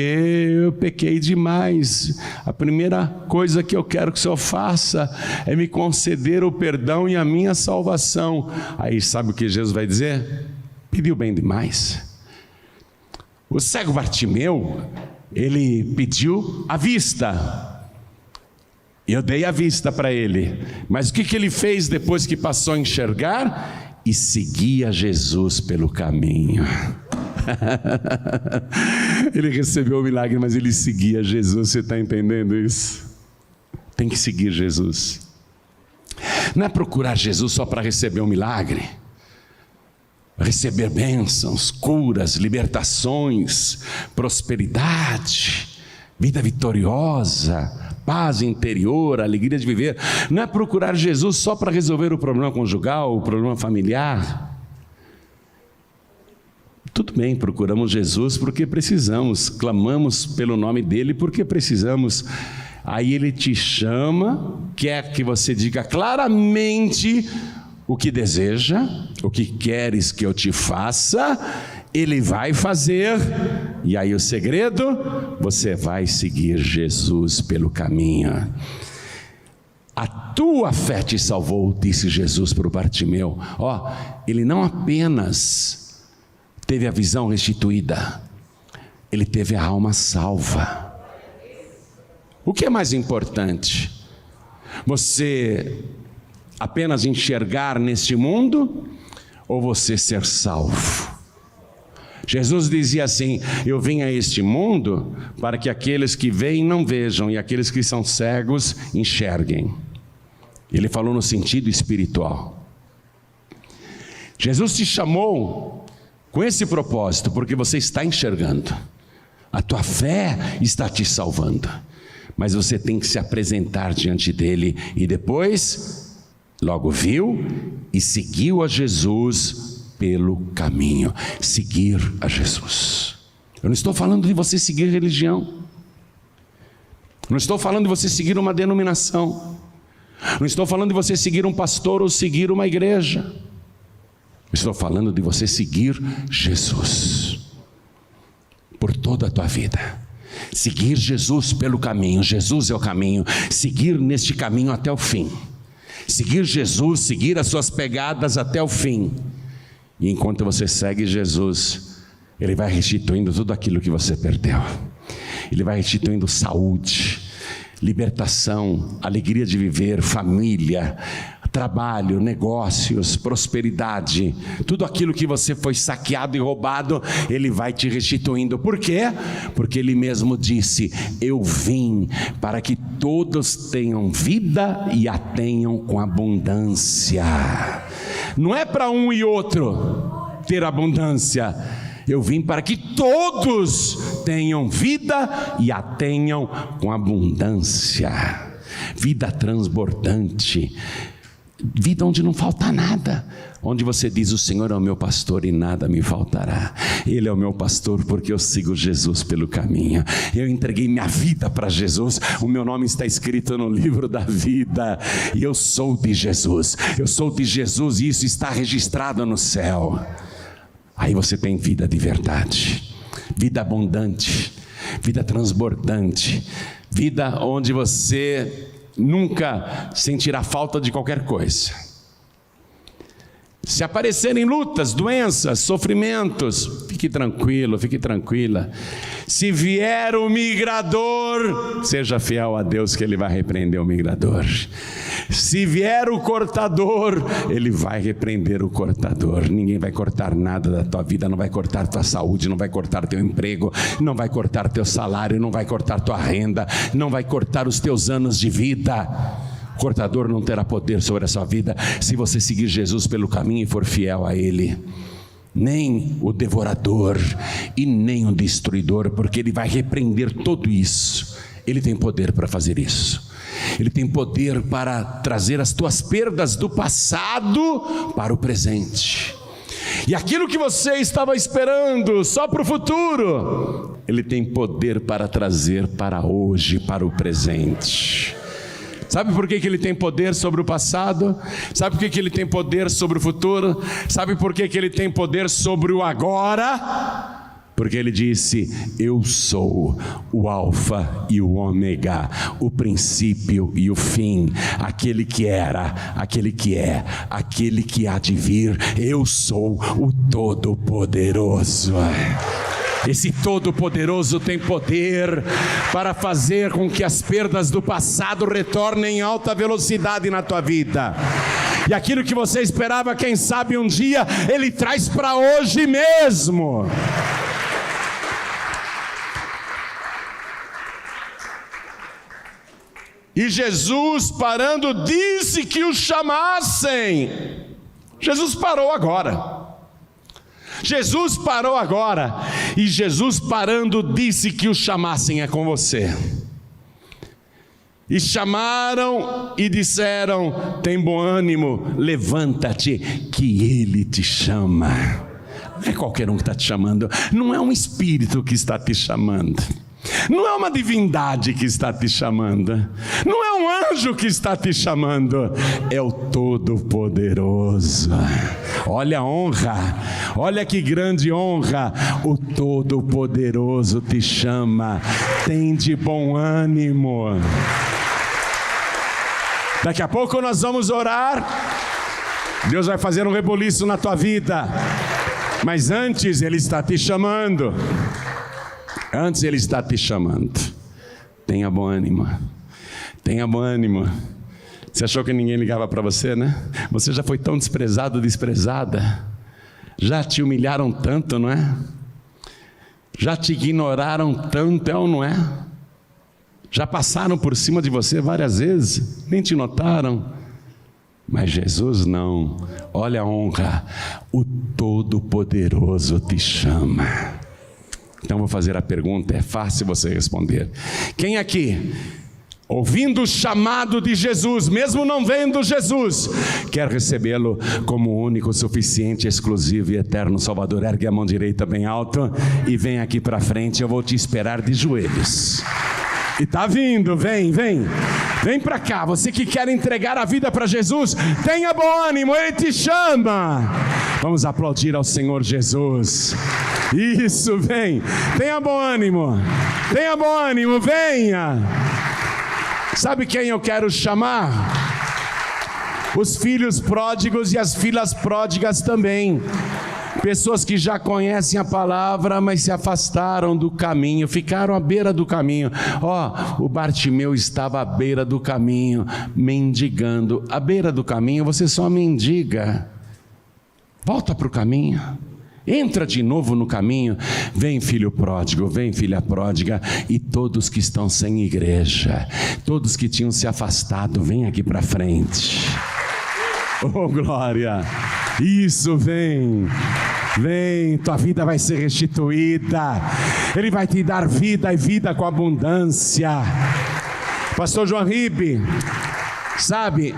eu pequei demais. A primeira coisa que eu quero que o Senhor faça é me conceder o perdão e a minha salvação. Aí sabe o que Jesus vai dizer? Pediu bem demais. O cego Bartimeu, ele pediu a vista. Eu dei a vista para ele. Mas o que ele fez depois que passou a enxergar? E seguia Jesus pelo caminho. Ele recebeu o milagre, mas ele seguia Jesus. Você está entendendo isso? Tem que seguir Jesus. Não é procurar Jesus só para receber um milagre, receber bênçãos, curas, libertações, prosperidade, vida vitoriosa, paz interior, alegria de viver. Não é procurar Jesus só para resolver o problema conjugal, o problema familiar. Tudo bem, procuramos Jesus porque precisamos, clamamos pelo nome dele porque precisamos. Aí ele te chama, quer que você diga claramente o que deseja, o que queres que eu te faça. Ele vai fazer, E aí o segredo, você vai seguir Jesus pelo caminho. A tua fé te salvou, disse Jesus para o Bartimeu. Ele não apenas teve a visão restituída, ele teve a alma salva. O que é mais importante? Você apenas enxergar neste mundo ou você ser salvo? Jesus dizia assim: eu vim a este mundo para que aqueles que veem não vejam e aqueles que são cegos enxerguem. Ele falou no sentido espiritual. Jesus te chamou com esse propósito, porque você está enxergando. A tua fé está te salvando. Mas você tem que se apresentar diante dele e depois, logo viu e seguiu a Jesus pelo caminho. Seguir a Jesus. Eu não estou falando de você seguir religião. Não estou falando de você seguir uma denominação. Não estou falando de você seguir um pastor ou seguir uma igreja. Estou falando de você seguir Jesus por toda a tua vida. Seguir Jesus pelo caminho. Jesus é o caminho. Seguir neste caminho até o fim. Seguir Jesus, seguir as suas pegadas até o fim. E enquanto você segue Jesus, Ele vai restituindo tudo aquilo que você perdeu. Ele vai restituindo saúde, libertação, alegria de viver, família, trabalho, negócios, prosperidade. Tudo aquilo que você foi saqueado e roubado, Ele vai te restituindo. Por quê? Porque Ele mesmo disse: eu vim para que todos tenham vida e a tenham com abundância. Não é para um e outro ter abundância. Eu vim para que todos tenham vida e a tenham com abundância. Vida transbordante. Vida onde não falta nada. Onde você diz: o Senhor é o meu pastor e nada me faltará. Ele é o meu pastor porque eu sigo Jesus pelo caminho. Eu entreguei minha vida para Jesus. O meu nome está escrito no livro da vida. E eu sou de Jesus. Eu sou de Jesus e isso está registrado no céu. Aí você tem vida de verdade. Vida abundante. Vida transbordante. Vida onde você nunca sentirá falta de qualquer coisa. Se aparecerem lutas, doenças, sofrimentos, fique tranquilo, fique tranquila. Se vier o migrador, seja fiel a Deus que Ele vai repreender o migrador. Se vier o cortador, Ele vai repreender o cortador. Ninguém vai cortar nada da tua vida, não vai cortar tua saúde, não vai cortar teu emprego, não vai cortar teu salário, não vai cortar tua renda, não vai cortar os teus anos de vida. O cortador não terá poder sobre a sua vida se você seguir Jesus pelo caminho e for fiel a Ele. Nem o devorador e nem o destruidor, porque Ele vai repreender tudo isso. Ele tem poder para fazer isso. Ele tem poder para trazer as tuas perdas do passado para o presente. E aquilo que você estava esperando só para o futuro, Ele tem poder para trazer para hoje, para o presente. Sabe por que Ele tem poder sobre o passado? Sabe por que Ele tem poder sobre o futuro? Sabe por que Ele tem poder sobre o agora? Porque Ele disse: eu sou o alfa e o ômega, o princípio e o fim, aquele que era, aquele que é, aquele que há de vir. Eu sou o Todo-Poderoso. Esse Todo-Poderoso tem poder para fazer com que as perdas do passado retornem em alta velocidade na tua vida. E aquilo que você esperava, quem sabe um dia, Ele traz para hoje mesmo. E Jesus, parando, disse que o chamassem. Jesus parou agora. Jesus parou agora. E Jesus parando disse que o chamassem. É com você. E chamaram e disseram: tem bom ânimo, levanta-te, que Ele te chama. Não é qualquer um que está te chamando. Não é um espírito que está te chamando. Não é uma divindade que está te chamando, não é um anjo que está te chamando, é o Todo-Poderoso. Olha a honra, olha que grande honra. O Todo-Poderoso te chama. Tem de bom ânimo. Daqui a pouco nós vamos orar. Deus vai fazer um reboliço na tua vida. Mas antes Ele está te chamando. Antes Ele está te chamando. Tenha bom ânimo. Tenha bom ânimo. Você achou que ninguém ligava para você, né? Você já foi tão desprezado, desprezada. Já te humilharam tanto, não é? Já te ignoraram tanto, é ou não é? Já passaram por cima de você várias vezes, nem te notaram. Mas Jesus não. Olha a honra. O Todo-Poderoso te chama. Então vou fazer a pergunta, é fácil você responder. Quem aqui, ouvindo o chamado de Jesus, mesmo não vendo Jesus, quer recebê-lo como único, suficiente, exclusivo e eterno Salvador? Ergue a mão direita bem alto e vem aqui para frente, eu vou te esperar de joelhos. E está vindo, vem para cá. Você que quer entregar a vida para Jesus, tenha bom ânimo, Ele te chama. Vamos aplaudir ao Senhor Jesus. Isso, vem, tenha bom ânimo, venha. Sabe quem eu quero chamar? Os filhos pródigos e as filhas pródigas também. Pessoas que já conhecem a palavra, mas se afastaram do caminho, ficaram à beira do caminho. O Bartimeu estava à beira do caminho, mendigando. À beira do caminho você só mendiga. Volta para o caminho. Entra de novo no caminho. Vem, filho pródigo, vem, filha pródiga. E todos que estão sem igreja, todos que tinham se afastado, vem aqui para frente. Oh, glória! Isso, vem, tua vida vai ser restituída. Ele vai te dar vida e vida com abundância. Pastor João Ribe, sabe,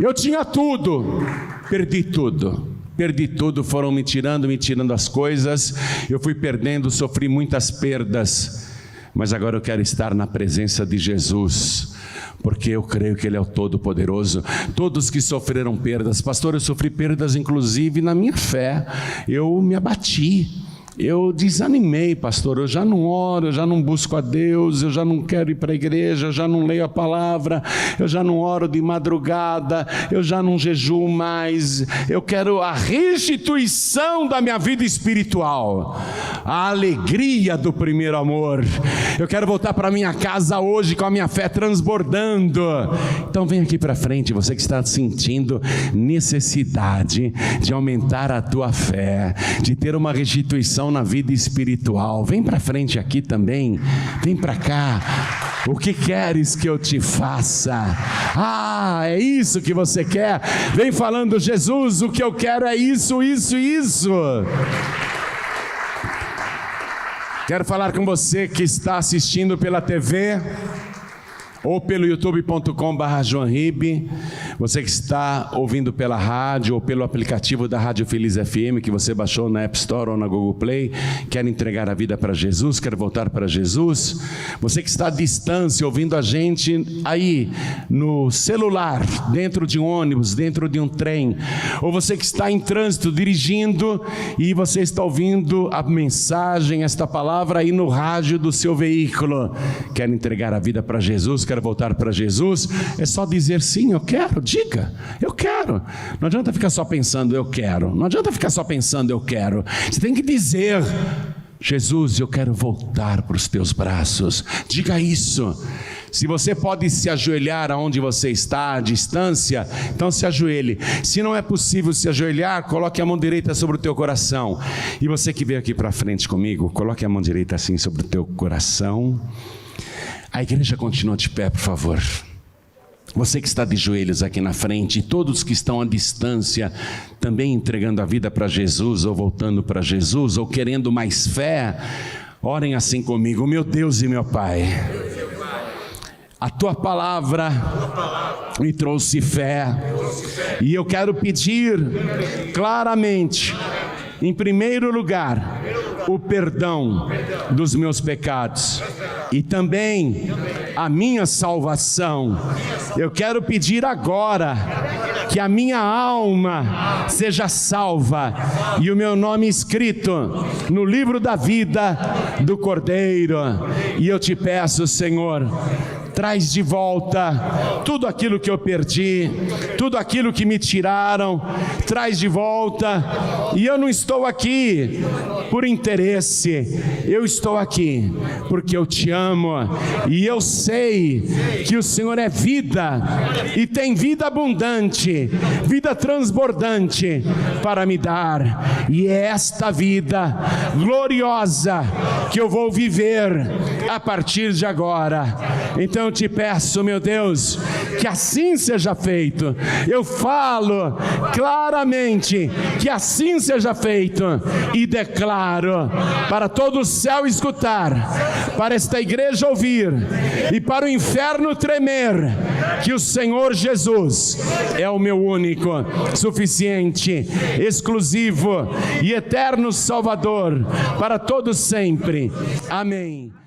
eu tinha tudo, perdi tudo, foram me tirando as coisas, eu fui perdendo, sofri muitas perdas, mas agora eu quero estar na presença de Jesus, porque eu creio que Ele é o Todo-Poderoso. Todos que sofreram perdas, pastor, eu sofri perdas inclusive na minha fé, eu me abati, eu desanimei, pastor, eu já não oro, eu já não busco a Deus, eu já não quero ir para a igreja, eu já não leio a palavra, eu já não oro de madrugada, eu já não jejuo mais, eu quero a restituição da minha vida espiritual, a alegria do primeiro amor. Eu quero voltar para minha casa hoje com a minha fé transbordando. Então vem aqui para frente, você que está sentindo necessidade de aumentar a tua fé, de ter uma restituição na vida espiritual, vem para frente aqui também, vem para cá. O que queres que eu te faça? É isso que você quer? Vem falando, Jesus, o que eu quero é isso. Quero falar com você que está assistindo pela TV ou pelo youtube.com/joanribe, você que está ouvindo pela rádio ou pelo aplicativo da Rádio Feliz FM, que você baixou na App Store ou na Google Play, quer entregar a vida para Jesus, quer voltar para Jesus, você que está à distância ouvindo a gente aí no celular, dentro de um ônibus, dentro de um trem, ou você que está em trânsito dirigindo e você está ouvindo a mensagem, esta palavra aí no rádio do seu veículo, quer entregar a vida para Jesus, quer voltar para Jesus, é só dizer sim, eu quero, diga, eu quero. Não adianta ficar só pensando, eu quero. Não adianta ficar só pensando, eu quero. Você tem que dizer, Jesus, eu quero voltar para os teus braços. Diga isso. Se você pode se ajoelhar aonde você está, à distância, então se ajoelhe. Se não é possível se ajoelhar, coloque a mão direita sobre o teu coração. E você que veio aqui para frente comigo, coloque a mão direita assim sobre o teu coração. A igreja continua de pé, por favor. Você que está de joelhos aqui na frente, e todos que estão à distância, também entregando a vida para Jesus, ou voltando para Jesus, ou querendo mais fé, orem assim comigo. Meu Deus e meu Pai, a tua palavra me trouxe fé, e eu quero pedir claramente, em primeiro lugar, o perdão dos meus pecados e também a minha salvação. Eu quero pedir agora que a minha alma seja salva e o meu nome escrito no livro da vida do Cordeiro. E eu te peço, Senhor, traz de volta tudo aquilo que eu perdi, tudo aquilo que me tiraram, traz de volta. E eu não estou aqui por interesse, eu estou aqui porque eu te amo e eu sei que o Senhor é vida e tem vida abundante, vida transbordante para me dar, e é esta vida gloriosa que eu vou viver a partir de agora. Então eu te peço, meu Deus, que assim seja feito. Eu falo claramente que assim seja feito e declaro para todo o céu escutar, para esta igreja ouvir e para o inferno tremer, que o Senhor Jesus é o meu único, suficiente, exclusivo e eterno Salvador para todos sempre. Amém.